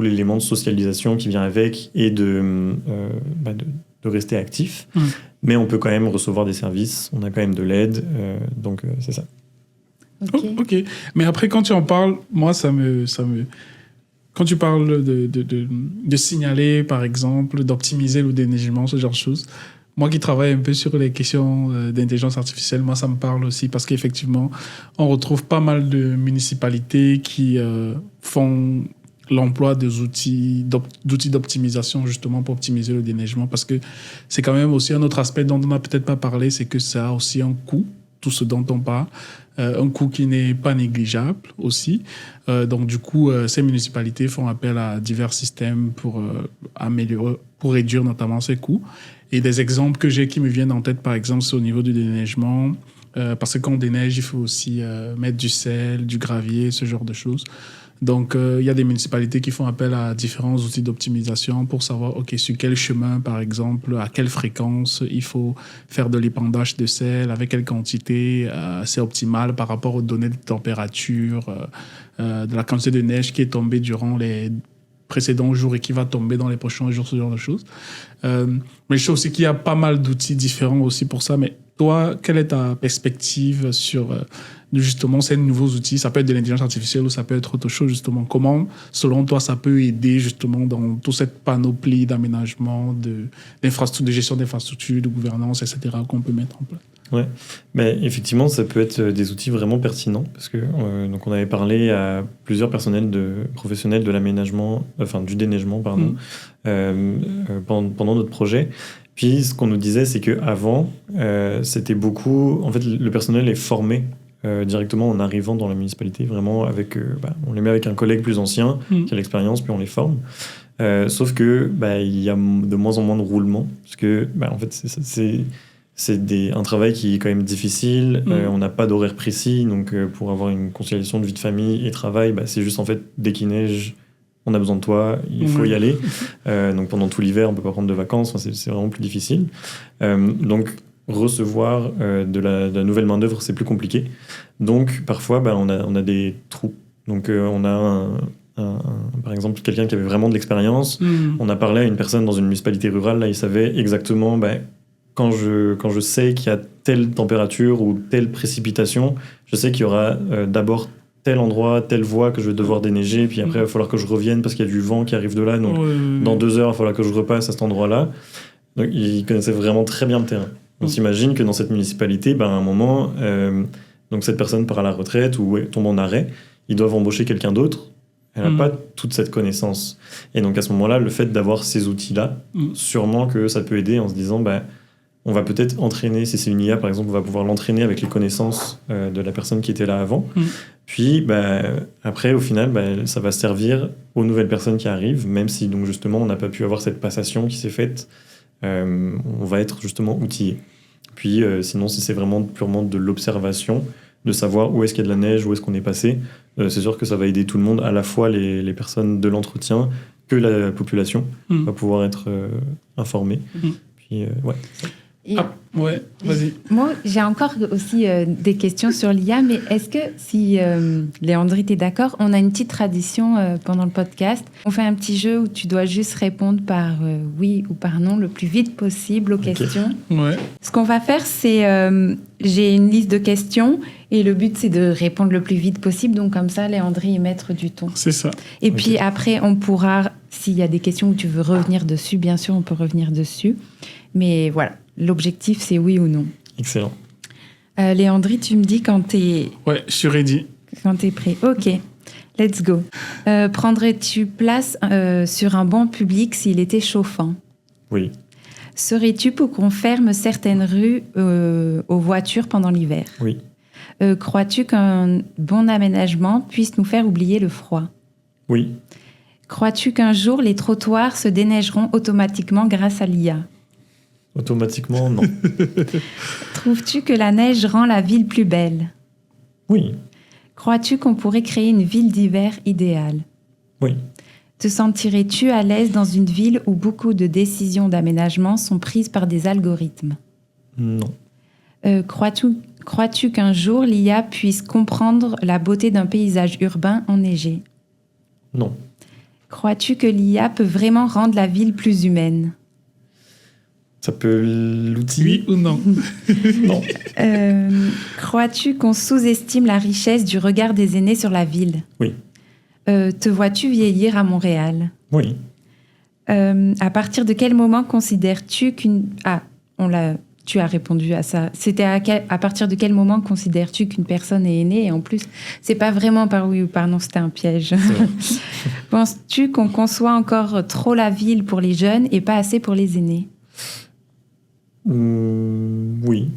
l'élément de socialisation qui vient avec et de rester actif. Mais on peut quand même recevoir des services, on a quand même de l'aide, donc c'est ça. Ok. Mais après, quand tu en parles, moi, quand tu parles de signaler, par exemple, d'optimiser le déneigement, ce genre de choses, moi qui travaille un peu sur les questions d'intelligence artificielle, moi, ça me parle aussi, parce qu'effectivement, on retrouve pas mal de municipalités qui font l'emploi des outils d'optimisation justement pour optimiser le déneigement, parce que c'est quand même aussi un autre aspect dont on n'a peut-être pas parlé, c'est que ça a aussi un coût, tout ce dont on parle, un coût qui n'est pas négligeable aussi. Donc du coup, ces municipalités font appel à divers systèmes pour améliorer, pour réduire notamment ces coûts. Et des exemples que j'ai qui me viennent en tête, par exemple, c'est au niveau du déneigement, parce que quand on déneige, il faut aussi mettre du sel, du gravier, ce genre de choses. Donc, il y a des municipalités qui font appel à différents outils d'optimisation pour savoir, sur quel chemin, par exemple, à quelle fréquence il faut faire de l'épandage de sel, avec quelle quantité c'est optimal par rapport aux données de température, de la quantité de neige qui est tombée durant les précédents jours et qui va tomber dans les prochains jours, ce genre de choses. Mais je sais aussi qu'il y a pas mal d'outils différents aussi pour ça. Mais toi, quelle est ta perspective sur justement ces nouveaux outils? Ça peut être de l'intelligence artificielle ou ça peut être autre chose, justement. Comment, selon toi, ça peut aider justement dans toute cette panoplie d'aménagement, de gestion d'infrastructures, de gouvernance, etc., qu'on peut mettre en place? Ouais, mais effectivement, ça peut être des outils vraiment pertinents, parce que donc on avait parlé à plusieurs professionnels de l'aménagement, du déneigement, pendant notre projet. Puis ce qu'on nous disait, c'est qu'avant, c'était beaucoup... En fait, le personnel est formé directement en arrivant dans la municipalité, vraiment avec... on les met avec un collègue plus ancien qui a l'expérience, puis on les forme. Sauf que il y a de moins en moins de roulement, parce que en fait, c'est un travail qui est quand même difficile. On n'a pas d'horaire précis, donc pour avoir une conciliation de vie de famille et travail, c'est juste en fait, dès qu'il neige, on a besoin de toi, il faut y aller. Donc pendant tout l'hiver, on ne peut pas prendre de vacances, c'est vraiment plus difficile. Donc recevoir de la nouvelle main-d'œuvre, c'est plus compliqué. Donc parfois, on a des trous. Donc on a par exemple quelqu'un qui avait vraiment de l'expérience. On a parlé à une personne dans une municipalité rurale, là, il savait exactement... Quand je sais qu'il y a telle température ou telle précipitation, je sais qu'il y aura d'abord tel endroit, telle voie que je vais devoir déneiger, puis après il va falloir que je revienne parce qu'il y a du vent qui arrive de là, donc dans 2 heures il va falloir que je repasse à cet endroit-là. Donc, ils connaissaient vraiment très bien le terrain. On s'imagine que dans cette municipalité, à un moment, donc cette personne part à la retraite ou tombe en arrêt, ils doivent embaucher quelqu'un d'autre. Elle n'a pas toute cette connaissance. Et donc à ce moment-là, le fait d'avoir ces outils-là, sûrement que ça peut aider en se disant, on va peut-être entraîner, si c'est une IA par exemple, on va pouvoir l'entraîner avec les connaissances de la personne qui était là avant. Puis après, au final, ça va servir aux nouvelles personnes qui arrivent, même si donc justement on n'a pas pu avoir cette passation qui s'est faite. On va être justement outillé. Puis sinon, si c'est vraiment purement de l'observation, de savoir où est-ce qu'il y a de la neige, où est-ce qu'on est passé, c'est sûr que ça va aider tout le monde, à la fois les personnes de l'entretien que la population va pouvoir être informée. Puis ouais, vas-y. Moi, j'ai encore aussi des questions sur l'IA, mais est-ce que, si Léandri, t'es d'accord, on a une petite tradition pendant le podcast. On fait un petit jeu où tu dois juste répondre par oui ou par non le plus vite possible aux questions. Ouais. Ce qu'on va faire, c'est... j'ai une liste de questions et le but, c'est de répondre le plus vite possible. Donc, comme ça, Léandri est maître du ton. C'est ça. Et puis après, on pourra, s'il y a des questions où tu veux revenir dessus, bien sûr, on peut revenir dessus. Mais voilà. L'objectif, c'est oui ou non. Excellent. Léandri, tu me dis quand t'es... Ouais, je suis ready. Quand t'es prêt. Ok, let's go. Prendrais-tu place sur un banc public s'il était chauffant? Oui. Serais-tu pour qu'on ferme certaines rues aux voitures pendant l'hiver? Oui. Crois-tu qu'un bon aménagement puisse nous faire oublier le froid? Oui. Crois-tu qu'un jour, les trottoirs se déneigeront automatiquement grâce à l'IA? Automatiquement, non. Trouves-tu que la neige rend la ville plus belle? Oui. Crois-tu qu'on pourrait créer une ville d'hiver idéale? Oui. Te sentirais-tu à l'aise dans une ville où beaucoup de décisions d'aménagement sont prises par des algorithmes? Non. Crois-tu qu'un jour l'IA puisse comprendre la beauté d'un paysage urbain enneigé? Non. Crois-tu que l'IA peut vraiment rendre la ville plus humaine? Ça peut l'outiller? Oui ou non? Non. Crois-tu qu'on sous-estime la richesse du regard des aînés sur la ville? Oui. Te vois-tu vieillir à Montréal? Oui. À partir de quel moment considères-tu qu'une... Ah, tu as répondu à ça. C'était à partir de quel moment considères-tu qu'une personne est aînée? Et en plus, c'est pas vraiment par oui ou par non, c'était un piège. Penses-tu qu'on conçoit encore trop la ville pour les jeunes et pas assez pour les aînés? Oui.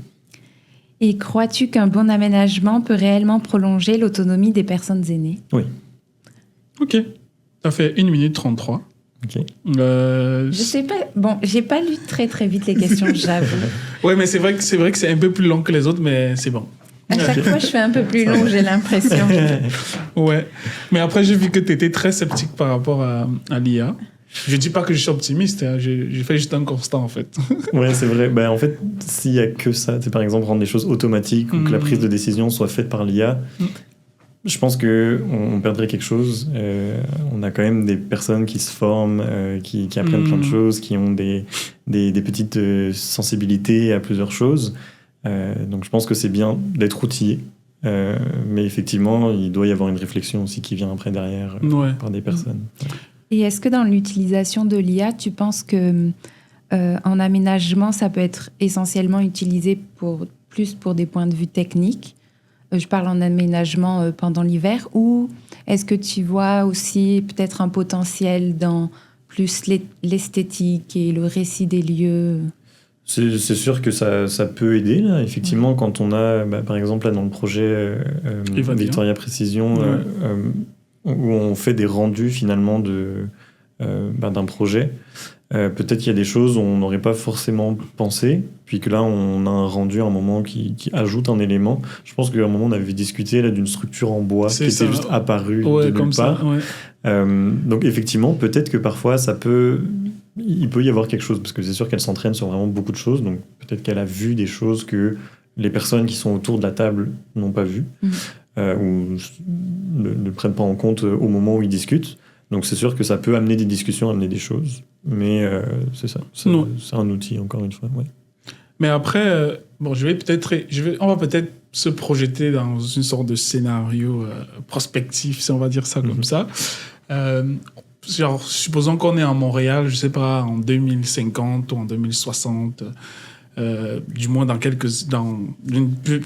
Et crois-tu qu'un bon aménagement peut réellement prolonger l'autonomie des personnes aînées? Oui. Ok. Ça fait 1 minute 33. Ok. Je sais pas. Bon, j'ai pas lu très très vite les questions, j'avoue. Ouais, mais c'est vrai que c'est un peu plus long que les autres, mais c'est bon. À chaque fois, je fais un peu plus long, j'ai l'impression. Ouais. Mais après, j'ai vu que tu étais très sceptique par rapport à l'IA. Je dis pas que je suis optimiste, hein. J'ai fait juste un constat en fait. Ouais, c'est vrai. En fait, s'il y a que ça, c'est par exemple rendre les choses automatiques ou que la prise de décision soit faite par l'IA, je pense qu'on perdrait quelque chose. On a quand même des personnes qui se forment, qui apprennent plein de choses, qui ont des petites sensibilités à plusieurs choses. Donc je pense que c'est bien d'être outillé. Mais effectivement, il doit y avoir une réflexion aussi qui vient après derrière par des personnes. Et est-ce que dans l'utilisation de l'IA, tu penses que en aménagement, ça peut être essentiellement utilisé plus pour des points de vue techniques? Je parle en aménagement pendant l'hiver. Ou est-ce que tu vois aussi peut-être un potentiel dans plus l'esthétique et le récit des lieux? C'est sûr que ça peut aider, là. Effectivement, quand on a, par exemple, là, dans le projet Victoria Précision, où on fait des rendus finalement d'un projet, peut-être qu'il y a des choses où on n'aurait pas forcément pensé, puis que là on a un rendu à un moment qui ajoute un élément. Je pense qu'à un moment on avait discuté là d'une structure en bois qui était juste apparue de nulle part. Donc effectivement, peut-être que parfois il peut y avoir quelque chose, parce que c'est sûr qu'elle s'entraîne sur vraiment beaucoup de choses, donc peut-être qu'elle a vu des choses que les personnes qui sont autour de la table n'ont pas vues. Ou ne prennent pas en compte au moment où ils discutent. Donc c'est sûr que ça peut amener des discussions, amener des choses. Mais c'est ça. C'est un outil, encore une fois. Ouais. Mais après, on va peut-être se projeter dans une sorte de scénario prospectif, si on va dire ça comme ça. genre, supposons qu'on est à Montréal, je sais pas, en 2050 ou en 2060, du moins dans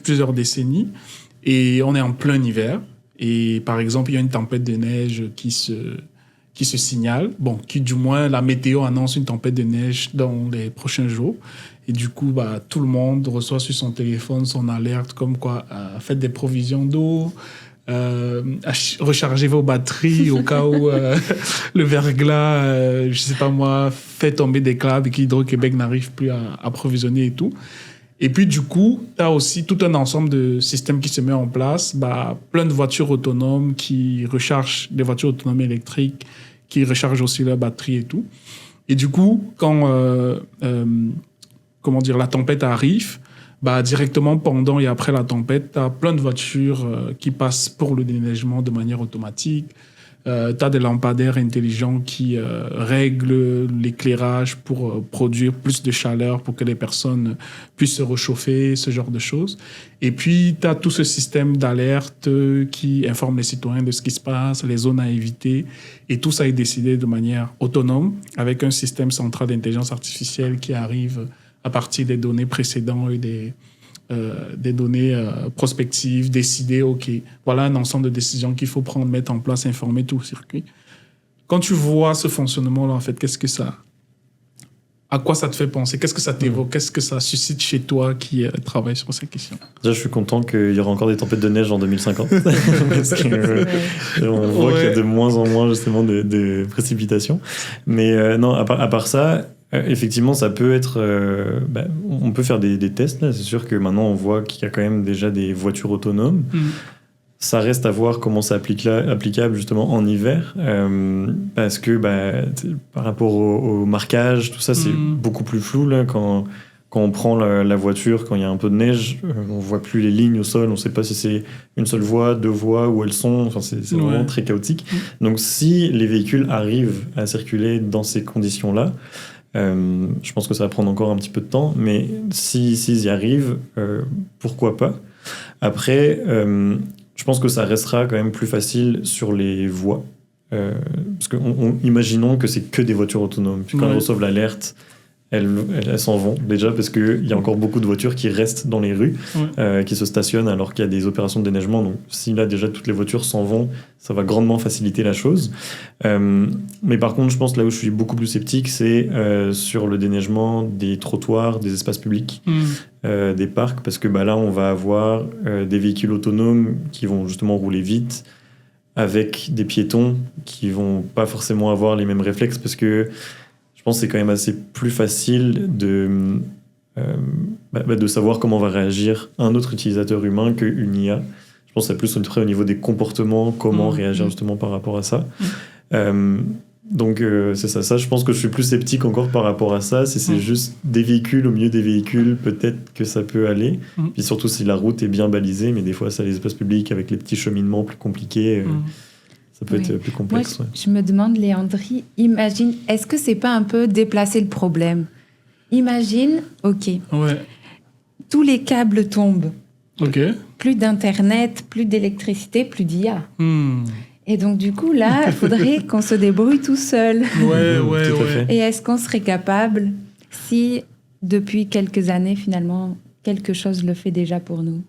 plusieurs décennies, et on est en plein hiver, et par exemple, il y a une tempête de neige qui se signale, bon, qui du moins, la météo annonce une tempête de neige dans les prochains jours, et du coup, bah, tout le monde reçoit sur son téléphone son alerte comme quoi, faites des provisions d'eau, rechargez vos batteries au cas où le verglas, je sais pas moi, fait tomber des câbles et qu'Hydro-Québec n'arrive plus à approvisionner et tout. Et puis du coup, tu as aussi tout un ensemble de systèmes qui se met en place, bah, plein de voitures autonomes qui rechargent, des voitures autonomes électriques qui rechargent aussi leurs batteries et tout. Et du coup, quand la tempête arrive, bah, directement pendant et après la tempête, tu as plein de voitures qui passent pour le déneigement de manière automatique. Tu as des lampadaires intelligents qui règlent l'éclairage pour produire plus de chaleur pour que les personnes puissent se réchauffer, ce genre de choses. Et puis, tu as tout ce système d'alerte qui informe les citoyens de ce qui se passe, les zones à éviter. Et tout ça est décidé de manière autonome avec un système central d'intelligence artificielle qui arrive à partir des données précédentes et des données prospectives, décider, OK, voilà un ensemble de décisions qu'il faut prendre, mettre en place, informer tout le circuit. Quand tu vois ce fonctionnement-là, en fait, à quoi ça te fait penser? Qu'est-ce que ça t'évoque? Qu'est-ce que ça suscite chez toi qui travaille sur ces questions? Déjà, je suis content qu'il y aura encore des tempêtes de neige en 2050. Parce qu'on voit qu'il y a de moins en moins, justement, de précipitations. Mais non, à part ça, effectivement, ça peut être... on peut faire des tests, là. C'est sûr que maintenant, on voit qu'il y a quand même déjà des voitures autonomes. Ça reste à voir comment c'est applicable, justement, en hiver. Parce que par rapport au marquage, tout ça, c'est beaucoup plus flou, là, quand on prend la voiture, quand il y a un peu de neige, on voit plus les lignes au sol, on sait pas si c'est une seule voie, deux voies, où elles sont, enfin, c'est vraiment très chaotique. Donc, si les véhicules arrivent à circuler dans ces conditions-là, je pense que ça va prendre encore un petit peu de temps, mais s'ils y arrivent, pourquoi pas. Après, je pense que ça restera quand même plus facile sur les voies. Parce que imaginons que c'est que des voitures autonomes. Puis quand elles reçoivent l'alerte, elles s'en vont déjà parce qu'il y a encore beaucoup de voitures qui restent dans les rues, qui se stationnent alors qu'il y a des opérations de déneigement. Donc si là déjà toutes les voitures s'en vont, ça va grandement faciliter la chose. Mais par contre, je pense là où je suis beaucoup plus sceptique, c'est sur le déneigement des trottoirs, des espaces publics, des parcs, parce que là on va avoir des véhicules autonomes qui vont justement rouler vite, avec des piétons qui vont pas forcément avoir les mêmes réflexes, parce que je pense que c'est quand même assez plus facile de savoir comment va réagir un autre utilisateur humain qu'une IA. Je pense que c'est plus au niveau des comportements, comment réagir justement par rapport à ça. Donc c'est ça. Ça, je pense que je suis plus sceptique encore par rapport à ça. Si c'est juste des véhicules au milieu des véhicules, peut-être que ça peut aller. Puis surtout si la route est bien balisée, mais des fois, ça les espaces publics avec les petits cheminements plus compliqués. Ça peut être plus complexe. Moi, je me demande, Léandrie, imagine, est-ce que c'est pas un peu déplacer le problème? Imagine, tous les câbles tombent. Plus d'Internet, plus d'électricité, plus d'IA. Et donc, du coup, là, il faudrait qu'on se débrouille tout seul. Et est-ce qu'on serait capable, si, depuis quelques années, finalement, quelque chose le fait déjà pour nous?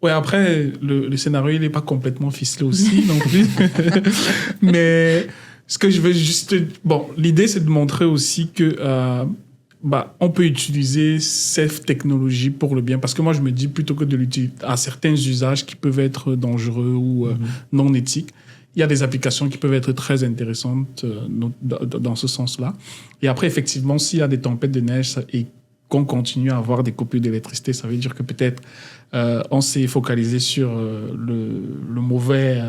Ouais, après, le scénario, il n'est pas complètement ficelé aussi non plus. Mais ce que je veux juste... Bon, l'idée, c'est de montrer aussi que on peut utiliser cette technologie pour le bien. Parce que moi, je me dis, plutôt que de l'utiliser à certains usages qui peuvent être dangereux ou non éthiques, il y a des applications qui peuvent être très intéressantes dans ce sens-là. Et après, effectivement, s'il y a des tempêtes de neige et qu'on continue à avoir des coupures d'électricité, ça veut dire que peut-être on s'est focalisé sur le mauvais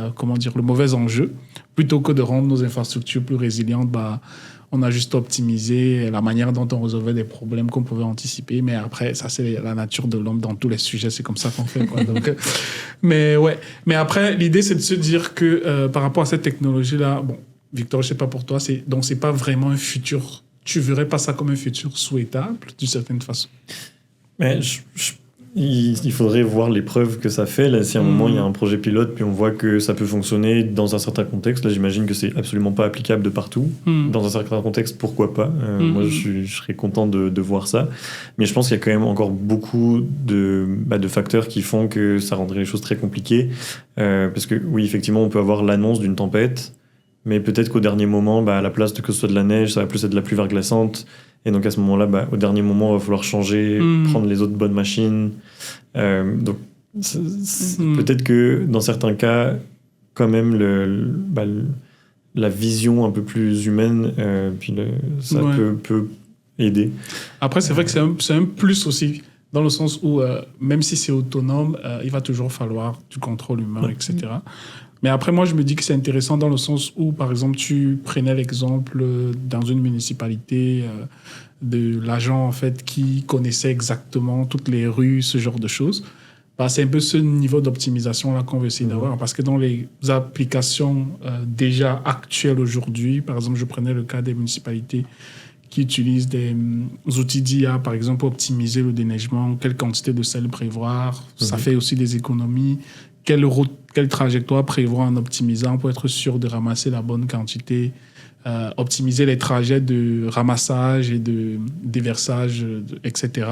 enjeu. Plutôt que de rendre nos infrastructures plus résilientes, on a juste optimisé la manière dont on résolvait des problèmes qu'on pouvait anticiper. Mais après, ça, c'est la nature de l'homme dans tous les sujets. C'est comme ça qu'on fait, quoi. Donc, mais après, l'idée, c'est de se dire que par rapport à cette technologie-là, bon, Victor, je sais pas pour toi, donc c'est pas vraiment un futur. Tu verrais pas ça comme un futur souhaitable, d'une certaine façon? Mais il faudrait voir les preuves que ça fait. Là, si à un moment il y a un projet pilote, puis on voit que ça peut fonctionner dans un certain contexte, là j'imagine que c'est absolument pas applicable de partout. Dans un certain contexte, pourquoi pas. Moi je serais content de voir ça. Mais je pense qu'il y a quand même encore beaucoup de facteurs qui font que ça rendrait les choses très compliquées. Parce que oui, effectivement, on peut avoir l'annonce d'une tempête, mais peut-être qu'au dernier moment, à la place de que ce soit de la neige, ça va plus être de la pluie verglaçante. Et donc à ce moment-là, au dernier moment, il va falloir changer, prendre les autres bonnes machines. Donc peut-être que dans certains cas, quand même, la vision un peu plus humaine, ça peut aider. Après, c'est vrai que c'est un plus aussi, dans le sens où même si c'est autonome, il va toujours falloir du contrôle humain, etc. Mais après, moi, je me dis que c'est intéressant dans le sens où, par exemple, tu prenais l'exemple dans une municipalité de l'agent, en fait, qui connaissait exactement toutes les rues, ce genre de choses. C'est un peu ce niveau d'optimisation-là qu'on veut essayer d'avoir. Parce que dans les applications déjà actuelles aujourd'hui, par exemple, je prenais le cas des municipalités qui utilisent des outils d'IA, par exemple, pour optimiser le déneigement, quelle quantité de sel prévoir. Ça fait aussi des économies. Quelle trajectoire prévoir en optimisant pour être sûr de ramasser la bonne quantité, optimiser les trajets de ramassage et de déversage, etc.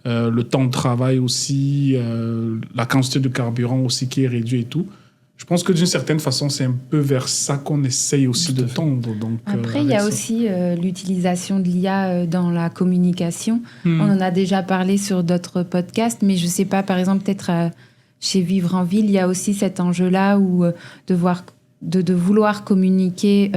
Le temps de travail aussi, la quantité de carburant aussi qui est réduite et tout. Je pense que d'une certaine façon, c'est un peu vers ça qu'on essaye aussi de tendre. Donc, après, il y a aussi l'utilisation de l'IA dans la communication. On en a déjà parlé sur d'autres podcasts, mais je ne sais pas, par exemple, peut-être chez Vivre en Ville, il y a aussi cet enjeu-là où de vouloir communiquer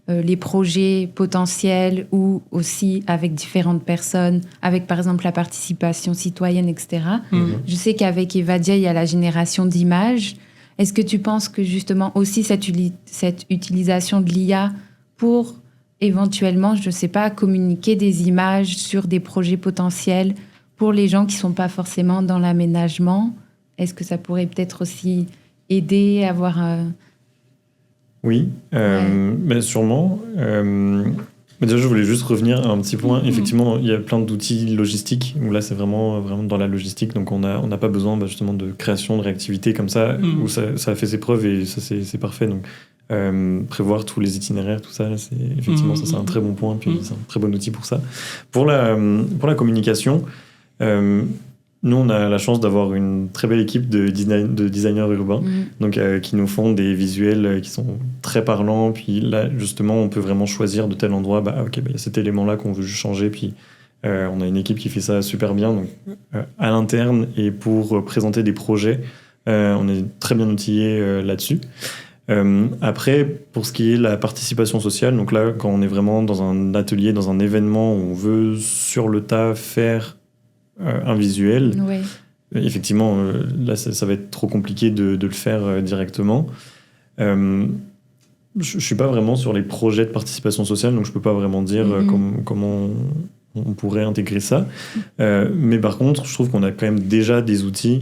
les projets potentiels ou aussi avec différentes personnes, avec par exemple la participation citoyenne, etc. Je sais qu'avec Evadia, il y a la génération d'images. Est-ce que tu penses que justement aussi cette utilisation de l'IA pour éventuellement, je ne sais pas, communiquer des images sur des projets potentiels pour les gens qui ne sont pas forcément dans l'aménagement, est-ce que ça pourrait peut-être aussi aider à avoir... Oui, mais sûrement. Mais déjà, je voulais juste revenir à un petit point. Effectivement, il y a plein d'outils logistiques, où là, c'est vraiment dans la logistique. Donc, on n'a pas besoin justement de création, de réactivité comme ça, où ça a fait ses preuves et ça, c'est parfait. Donc, prévoir tous les itinéraires, tout ça, effectivement, ça, c'est un très bon point. Puis, c'est un très bon outil pour ça. Pour la communication... nous, on a la chance d'avoir une très belle équipe de designers urbains donc, qui nous font des visuels qui sont très parlants. Puis là, justement, on peut vraiment choisir de tel endroit. Il y a cet élément-là qu'on veut juste changer. Puis on a une équipe qui fait ça super bien. Donc, à l'interne et pour présenter des projets, on est très bien outillé là-dessus. Après, pour ce qui est la participation sociale, donc là, quand on est vraiment dans un atelier, dans un événement où on veut sur le tas faire un visuel, effectivement, là, ça va être trop compliqué de le faire directement. Je suis pas vraiment sur les projets de participation sociale, donc je peux pas vraiment dire comment on pourrait intégrer ça. Mais par contre, je trouve qu'on a quand même déjà des outils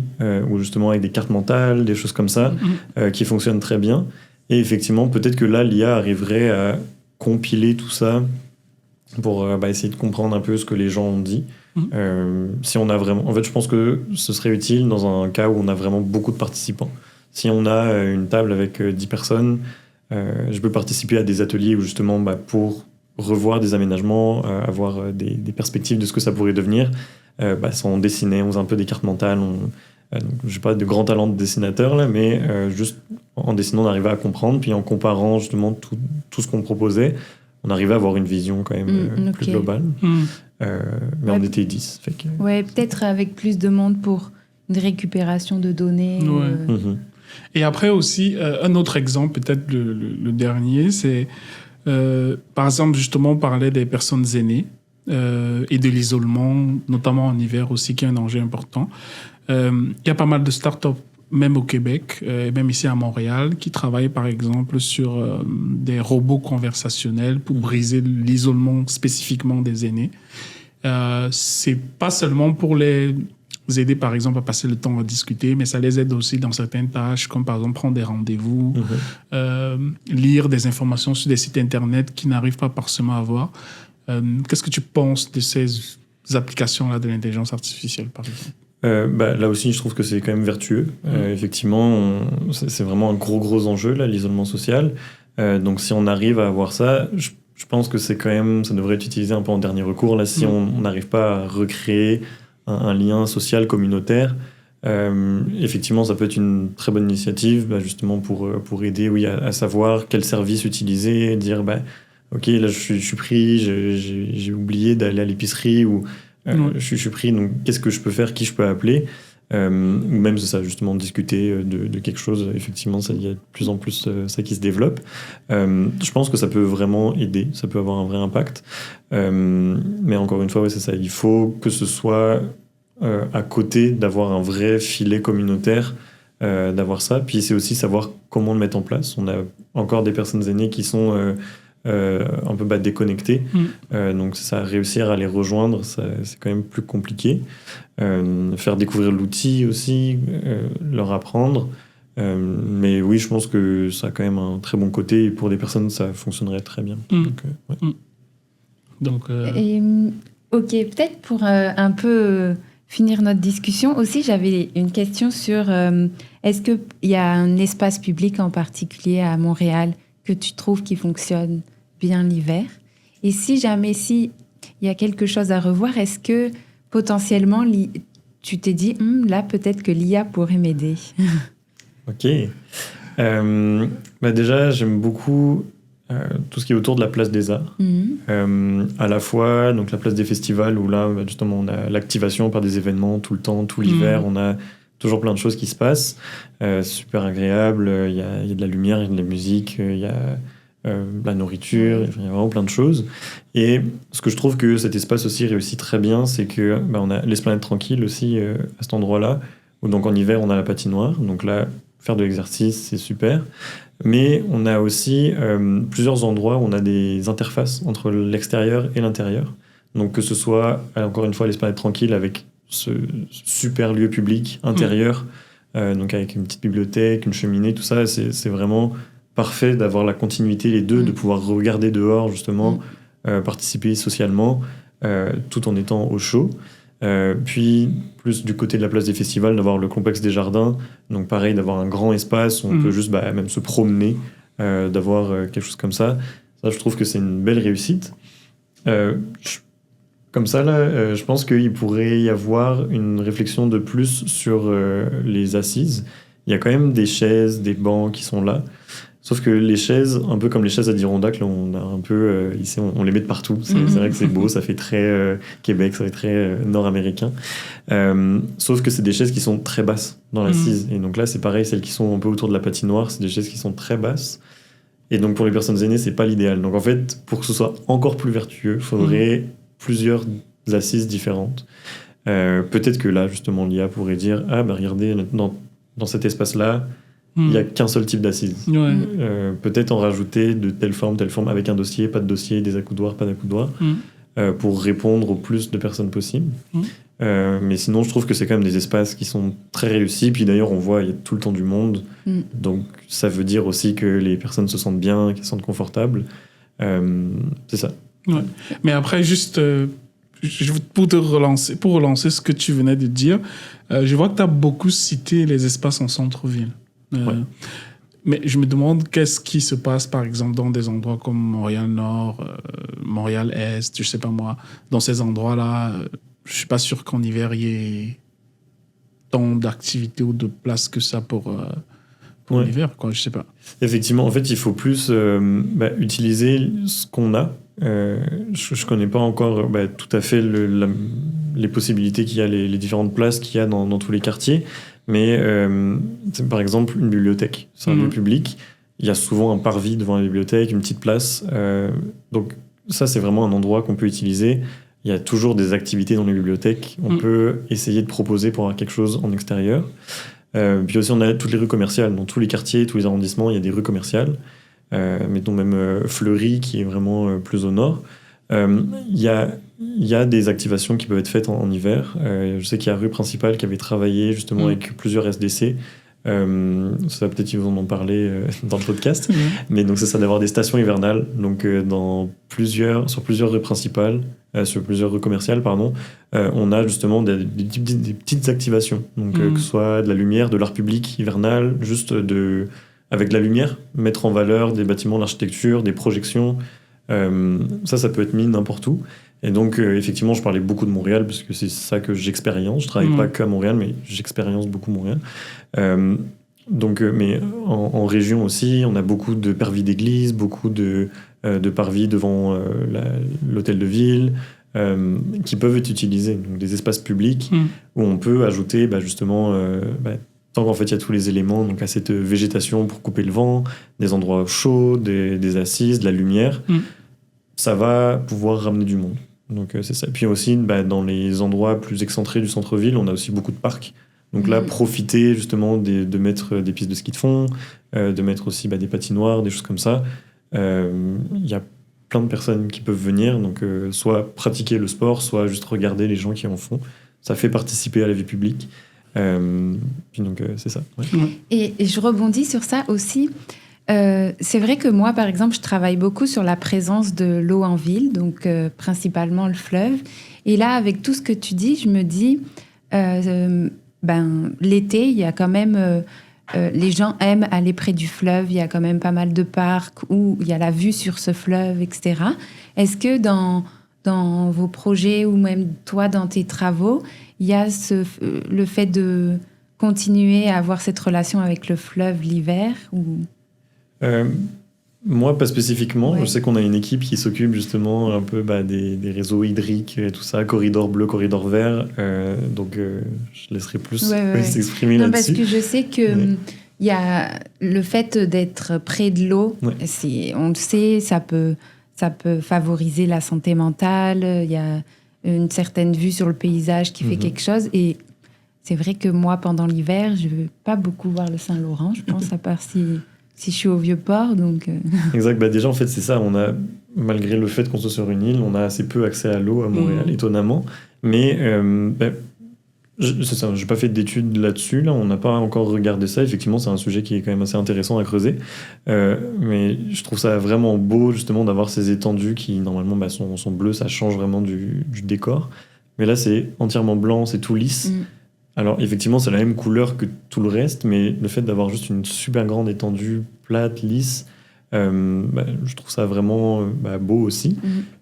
où justement avec des cartes mentales, des choses comme ça, qui fonctionnent très bien. Et effectivement, peut-être que là, l'IA arriverait à compiler tout ça pour essayer de comprendre un peu ce que les gens ont dit. Si on a vraiment... En fait, je pense que ce serait utile dans un cas où on a vraiment beaucoup de participants. Si on a une table avec 10 personnes, je peux participer à des ateliers où justement, pour revoir des aménagements, avoir des perspectives de ce que ça pourrait devenir. On dessinait, on faisait un peu des cartes mentales. Je n'ai pas de grand talent de dessinateur, là, mais juste en dessinant, on arrivait à comprendre. Puis en comparant justement tout ce qu'on proposait, on arrivait à avoir une vision quand même plus globale. Mais on était 10. Fait que... Ouais, peut-être avec plus de monde pour une récupération de données. Et après aussi, un autre exemple, peut-être le dernier, c'est par exemple, justement, on parlait des personnes aînées et de l'isolement, notamment en hiver aussi, qui est un enjeu important. Il y a pas mal de startups, même au Québec, et même ici à Montréal, qui travaillent par exemple sur des robots conversationnels pour briser l'isolement spécifiquement des aînés. C'est pas seulement pour les aider par exemple à passer le temps à discuter, mais ça les aide aussi dans certaines tâches, comme par exemple prendre des rendez-vous, lire des informations sur des sites internet qu'ils n'arrivent pas forcément à voir. Qu'est-ce que tu penses de ces applications-là de l'intelligence artificielle, par exemple? Là aussi, je trouve que c'est quand même vertueux. Effectivement, c'est vraiment un gros enjeu, là, l'isolement social. Donc, si on arrive à avoir ça, je pense que c'est quand même, ça devrait être utilisé un peu en dernier recours. Là, si on n'arrive pas à recréer un lien social communautaire, effectivement, ça peut être une très bonne initiative, justement pour aider, à savoir quel service utiliser, dire, ok, là, je suis pris, j'ai oublié d'aller à l'épicerie ou je suis pris, donc qu'est-ce que je peux faire, qui je peux appeler, ou même c'est ça, justement, discuter de quelque chose. Effectivement, il y a de plus en plus ça qui se développe. Je pense que ça peut vraiment aider, ça peut avoir un vrai impact. Mais encore une fois, c'est ça, il faut que ce soit à côté d'avoir un vrai filet communautaire, d'avoir ça. Puis c'est aussi savoir comment le mettre en place. On a encore des personnes aînées qui sont un peu déconnectées. Donc c'est ça, réussir à les rejoindre, c'est quand même plus compliqué. Faire découvrir l'outil aussi, leur apprendre. Mais oui, je pense que ça a quand même un très bon côté. Et pour des personnes, ça fonctionnerait très bien. Et, ok, peut-être pour un peu finir notre discussion, aussi j'avais une question sur est-ce qu'il y a un espace public en particulier à Montréal que tu trouves qui fonctionne bien l'hiver? Et si jamais il y a quelque chose à revoir, est-ce que potentiellement tu t'es dit là peut-être que l'IA pourrait m'aider? Ok. Déjà, j'aime beaucoup tout ce qui est autour de la place des arts. À la fois donc la place des festivals où là justement on a l'activation par des événements tout le temps, tout l'hiver, on a toujours plein de choses qui se passent, super agréable, il y a de la lumière, il y a de la musique, il y a la nourriture, il y a vraiment plein de choses. Et ce que je trouve que cet espace aussi réussit très bien, c'est que on a l'Esplanade Tranquille aussi à cet endroit-là, où donc en hiver on a la patinoire, donc là faire de l'exercice c'est super, mais on a aussi plusieurs endroits où on a des interfaces entre l'extérieur et l'intérieur, donc que ce soit encore une fois l'Esplanade Tranquille avec ce super lieu public intérieur, donc avec une petite bibliothèque, une cheminée, tout ça, c'est vraiment parfait d'avoir la continuité, les deux, de pouvoir regarder dehors, justement, participer socialement, tout en étant au chaud. Puis, plus du côté de la place des festivals, d'avoir le complexe des jardins, donc pareil, d'avoir un grand espace où on peut juste même se promener, d'avoir quelque chose comme ça. Ça, je trouve que c'est une belle réussite. Comme ça, là, je pense qu'il pourrait y avoir une réflexion de plus sur les assises. Il y a quand même des chaises, des bancs qui sont là. Sauf que les chaises, un peu comme les chaises Adirondack, là, on a un peu ici, on les met de partout. C'est vrai que c'est beau, ça fait très Québec, ça fait très nord-américain. Sauf que c'est des chaises qui sont très basses dans l'assise. Et donc là, c'est pareil, celles qui sont un peu autour de la patinoire, c'est des chaises qui sont très basses. Et donc pour les personnes aînées, c'est pas l'idéal. Donc en fait, pour que ce soit encore plus vertueux, il faudrait plusieurs assises différentes. Peut-être que là, justement, l'IA pourrait dire regardez, dans cet espace-là, il n'y a qu'un seul type d'assise. Peut-être en rajouter de telle forme, avec un dossier, pas de dossier, des accoudoirs, pas d'accoudoirs, pour répondre au plus de personnes possible. Mais sinon, je trouve que c'est quand même des espaces qui sont très réussis. Puis d'ailleurs, on voit, il y a tout le temps du monde. Donc ça veut dire aussi que les personnes se sentent bien, qu'elles se sentent confortables. C'est ça. Mais après, juste pour relancer ce que tu venais de dire, je vois que tu as beaucoup cité les espaces en centre-ville. Mais je me demande qu'est-ce qui se passe, par exemple, dans des endroits comme Montréal-Nord, Montréal-Est, je sais pas moi. Dans ces endroits-là, je suis pas sûr qu'en hiver, il y ait tant d'activités ou de places que ça pour l'hiver, quoi, je sais pas. Effectivement, en fait, il faut plus utiliser ce qu'on a. Je connais pas encore tout à fait les possibilités qu'il y a, les différentes places qu'il y a dans tous les quartiers. Mais par exemple, une bibliothèque, c'est un lieu public. Il y a souvent un parvis devant la bibliothèque, une petite place. Donc ça, c'est vraiment un endroit qu'on peut utiliser. Il y a toujours des activités dans les bibliothèques. On peut essayer de proposer pour avoir quelque chose en extérieur. Puis aussi, on a toutes les rues commerciales. Dans tous les quartiers, tous les arrondissements, il y a des rues commerciales. Mettons même Fleury, qui est vraiment plus au nord. Il y a des activations qui peuvent être faites en hiver. Je sais qu'il y a Rue Principale qui avait travaillé justement avec plusieurs SDC. Ça peut-être qu'ils vous en ont parlé dans le podcast. Mais donc c'est ça, d'avoir des stations hivernales. Donc sur plusieurs rues principales, sur plusieurs rues commerciales, on a justement des petites activations. Donc, que ce soit de la lumière, de l'art public hivernal, juste avec de la lumière, mettre en valeur des bâtiments, l'architecture, des projections. Ça peut être mis n'importe où. Et donc, effectivement, je parlais beaucoup de Montréal, parce que c'est ça que j'expérience. Je travaille pas qu'à Montréal, mais j'expérience beaucoup Montréal. Mais en région aussi, on a beaucoup de parvis d'église, beaucoup de parvis devant l'hôtel de ville, qui peuvent être utilisés. Donc, des espaces publics où on peut ajouter justement... tant qu'en fait il y a tous les éléments, donc à cette végétation pour couper le vent, des endroits chauds, des assises, de la lumière, ça va pouvoir ramener du monde. Donc c'est ça. Puis aussi, dans les endroits plus excentrés du centre-ville, on a aussi beaucoup de parcs. Donc là, profiter justement de mettre des pistes de ski de fond, de mettre aussi des patinoires, des choses comme ça. Il y a plein de personnes qui peuvent venir, donc soit pratiquer le sport, soit juste regarder les gens qui en font. Ça fait participer à la vie publique. Puis donc c'est ça. Ouais. Et je rebondis sur ça aussi. C'est vrai que moi, par exemple, je travaille beaucoup sur la présence de l'eau en ville, donc principalement le fleuve. Et là, avec tout ce que tu dis, je me dis, l'été, il y a quand même... les gens aiment aller près du fleuve. Il y a quand même pas mal de parcs où il y a la vue sur ce fleuve, etc. Est-ce que dans vos projets ou même toi, dans tes travaux, il y a le fait de continuer à avoir cette relation avec le fleuve l'hiver ou... Moi, pas spécifiquement. Ouais. Je sais qu'on a une équipe qui s'occupe justement un peu des réseaux hydriques et tout ça, corridor bleu, corridor vert. Donc, je laisserai plus s'exprimer non, là-dessus. Parce que je sais que il y a le fait d'être près de l'eau. On le sait, ça peut favoriser la santé mentale. Il y a une certaine vue sur le paysage qui fait quelque chose. Et c'est vrai que moi, pendant l'hiver, je ne veux pas beaucoup voir le Saint-Laurent, je pense, à part si je suis au Vieux-Port. Donc Exact. Déjà, en fait, c'est ça. On a, malgré le fait qu'on soit sur une île, on a assez peu accès à l'eau à Montréal, étonnamment. Mais c'est ça, je n'ai pas fait d'études là-dessus. Là, on n'a pas encore regardé ça. Effectivement, c'est un sujet qui est quand même assez intéressant à creuser. Mais je trouve ça vraiment beau, justement, d'avoir ces étendues qui, normalement, sont bleues. Ça change vraiment du décor. Mais là, c'est entièrement blanc, c'est tout lisse. Alors, effectivement, c'est la même couleur que tout le reste, mais le fait d'avoir juste une super grande étendue, plate, lisse, je trouve ça vraiment beau aussi.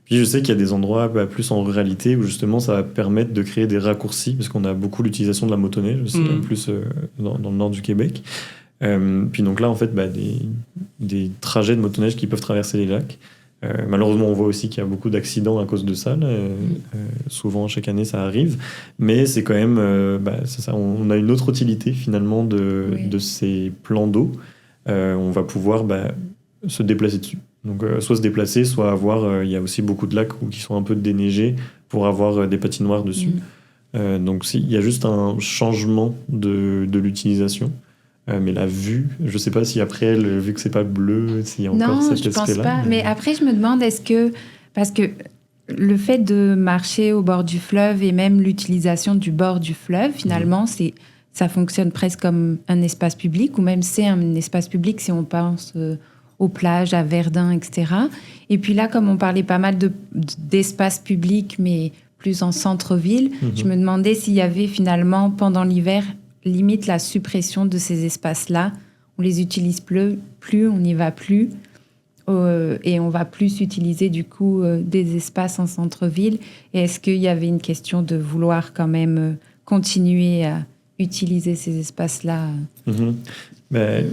Puis je sais qu'il y a des endroits plus en ruralité où justement ça va permettre de créer des raccourcis, parce qu'on a beaucoup l'utilisation de la motoneige aussi, plus dans le nord du Québec. Puis donc là, en fait, des trajets de motoneige qui peuvent traverser les lacs. Malheureusement, on voit aussi qu'il y a beaucoup d'accidents à cause de ça. Souvent, chaque année, ça arrive. Mais c'est quand même... c'est ça, on a une autre utilité, finalement, de ces plans d'eau. On va pouvoir se déplacer dessus. Donc, soit se déplacer, soit avoir... Il y a aussi beaucoup de lacs qui sont un peu déneigés pour avoir des patinoires dessus. Donc, il y a juste un changement de l'utilisation. Mais la vue, je ne sais pas si après, vu que c'est pas bleu, s'il y a encore cet aspect-là. Non, je pense pas. Mais après, je me demande, parce que le fait de marcher au bord du fleuve et même l'utilisation du bord du fleuve, finalement, ça fonctionne presque comme un espace public, ou même c'est un espace public si on pense aux plages, à Verdun, etc. Et puis là, comme on parlait pas mal d'espace public, mais plus en centre-ville, je me demandais s'il y avait finalement, pendant l'hiver, limite la suppression de ces espaces-là. On les utilise plus, on n'y va plus. Et on va plus utiliser du coup des espaces en centre-ville. Et est-ce qu'il y avait une question de vouloir quand même continuer à utiliser ces espaces-là?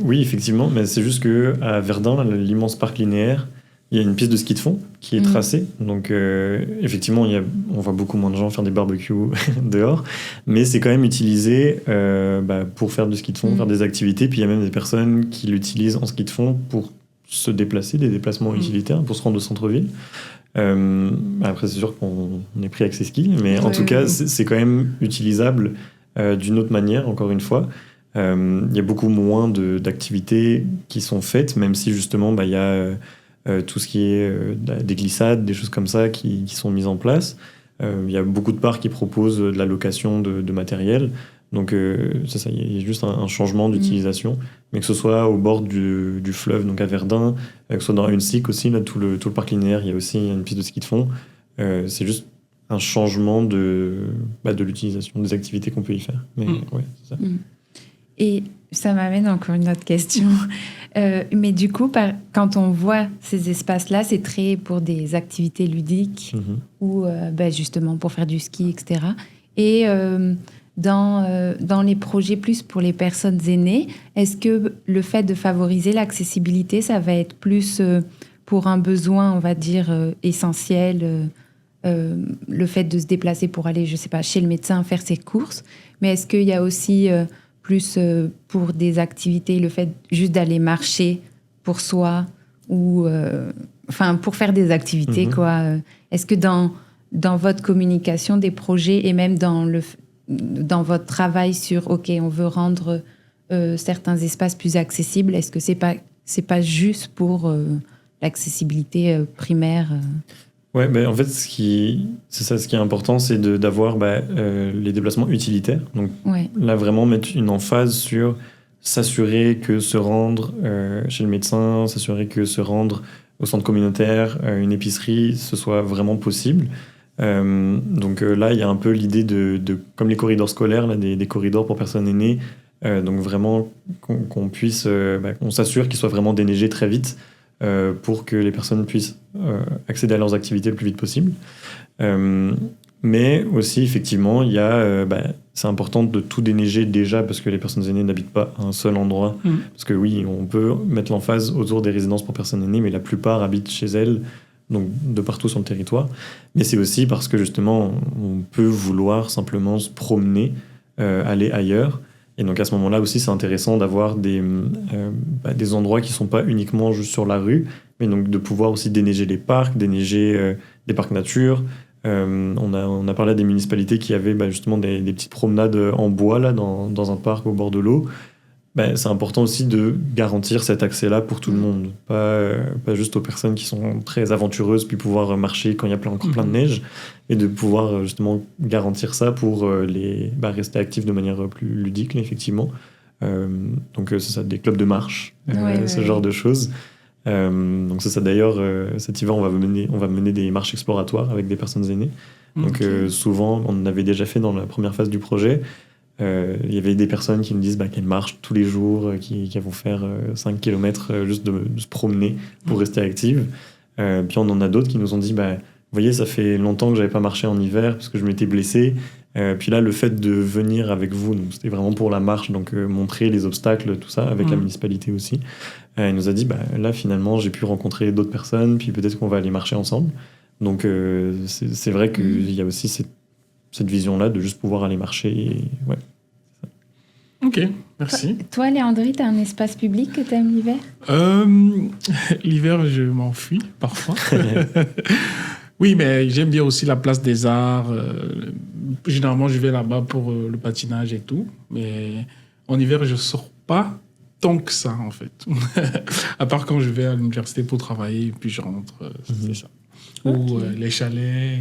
Oui, effectivement. Mais c'est juste qu'à Verdun, là, l'immense parc linéaire, il y a une piste de ski de fond qui est tracée. Donc, effectivement, on voit beaucoup moins de gens faire des barbecues dehors. Mais c'est quand même utilisé pour faire du ski de fond, faire des activités. Puis, il y a même des personnes qui l'utilisent en ski de fond pour se déplacer, des déplacements utilitaires, pour se rendre au centre-ville. Après, c'est sûr qu'on est pris avec ses skis. Mais en tout cas, c'est quand même utilisable d'une autre manière, encore une fois. Il y a beaucoup moins d'activités qui sont faites, même si, justement, il y a... tout ce qui est des glissades, des choses comme ça qui sont mises en place. Il y a beaucoup de parcs qui proposent de la location de matériel. Donc, c'est ça, il y a juste un changement d'utilisation. Mais que ce soit au bord du fleuve, donc à Verdun, que ce soit dans Huntsic aussi, là, tout le parc linéaire, il y a aussi une piste de ski de fond. C'est juste un changement de l'utilisation des activités qu'on peut y faire. Mais ouais, c'est ça. Et ça m'amène encore une autre question. Mais du coup, quand on voit ces espaces-là, c'est très pour des activités ludiques ou justement pour faire du ski, etc. Et dans les projets plus pour les personnes aînées, est-ce que le fait de favoriser l'accessibilité, ça va être plus pour un besoin, on va dire, essentiel, le fait de se déplacer pour aller, je sais pas, chez le médecin faire ses courses, mais est-ce qu'il y a aussi plus pour des activités, le fait juste d'aller marcher pour soi ou pour faire des activités, quoi. Est-ce que dans votre communication des projets et même dans votre travail sur, OK, on veut rendre certains espaces plus accessibles, est-ce que c'est pas juste pour l'accessibilité primaire Ouais, en fait, ce qui est important, c'est d'avoir les déplacements utilitaires. Donc là, vraiment mettre une emphase sur s'assurer que se rendre chez le médecin, s'assurer que se rendre au centre communautaire, une épicerie, ce soit vraiment possible. Donc là, il y a un peu l'idée de comme les corridors scolaires, là, des corridors pour personnes aînées. Donc vraiment qu'on puisse, qu'on s'assure qu'ils soient vraiment déneigés très vite pour que les personnes puissent accéder à leurs activités le plus vite possible. Mais aussi, effectivement, il y a, c'est important de tout déneiger déjà parce que les personnes aînées n'habitent pas à un seul endroit. Parce que oui, on peut mettre l'emphase autour des résidences pour personnes aînées, mais la plupart habitent chez elles, donc de partout sur le territoire. Mais c'est aussi parce que justement, on peut vouloir simplement se promener, aller ailleurs. Et donc à ce moment-là aussi, c'est intéressant d'avoir des endroits qui ne sont pas uniquement juste sur la rue, mais donc de pouvoir aussi déneiger les parcs, déneiger des parcs nature. On a parlé à des municipalités qui avaient justement des petites promenades en bois là, dans un parc au bord de l'eau. C'est important aussi de garantir cet accès-là pour tout le monde, pas juste aux personnes qui sont très aventureuses puis pouvoir marcher quand il y a encore plein de neige, et de pouvoir justement garantir ça pour rester actifs de manière plus ludique, là, effectivement. Donc c'est ça, des clubs de marche, ce genre de choses. Donc c'est ça, d'ailleurs, cet hiver, on va mener des marches exploratoires avec des personnes aînées. Donc souvent, on en avait déjà fait dans la première phase du projet. Il y avait des personnes qui me disent qu'elles marchent tous les jours, qui vont faire 5 km juste de se promener pour rester actives. Puis on en a d'autres qui nous ont dit, vous voyez, ça fait longtemps que j'avais pas marché en hiver parce que je m'étais blessé. Puis là, le fait de venir avec vous, donc c'était vraiment pour la marche, donc montrer les obstacles, tout ça, avec la municipalité aussi. Il nous a dit, là finalement, j'ai pu rencontrer d'autres personnes, puis peut-être qu'on va aller marcher ensemble. Donc c'est vrai qu'il y a aussi cette vision-là de juste pouvoir aller marcher. Et, ouais. Ok, merci. Toi, Léandri, tu as un espace public que tu aimes l'hiver ? L'hiver, je m'enfuis parfois. Oui, mais j'aime bien aussi la place des Arts. Généralement, je vais là-bas pour le patinage et tout. Mais en hiver, je ne sors pas tant que ça, en fait. À part quand je vais à l'université pour travailler, puis je rentre. C'est ça. Ou les chalets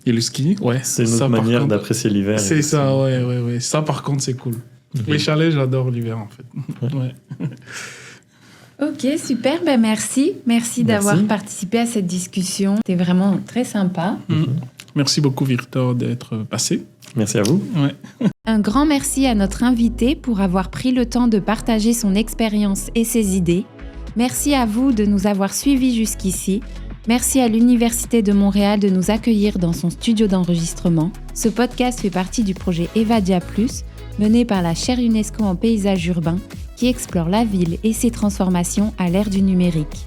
et le ski. Ouais, c'est une autre manière d'apprécier l'hiver. C'est ça, ouais. Ça, par contre, c'est cool. Les chalets, j'adore l'hiver, en fait. Ouais. Ok, super. Merci. Merci d'avoir participé à cette discussion. C'était vraiment très sympa. Merci beaucoup, Victor, d'être passé. Merci à vous. Ouais. Un grand merci à notre invité pour avoir pris le temps de partager son expérience et ses idées. Merci à vous de nous avoir suivis jusqu'ici. Merci à l'Université de Montréal de nous accueillir dans son studio d'enregistrement. Ce podcast fait partie du projet Evadia+, mené par la chaire UNESCO en paysage urbain, qui explore la ville et ses transformations à l'ère du numérique.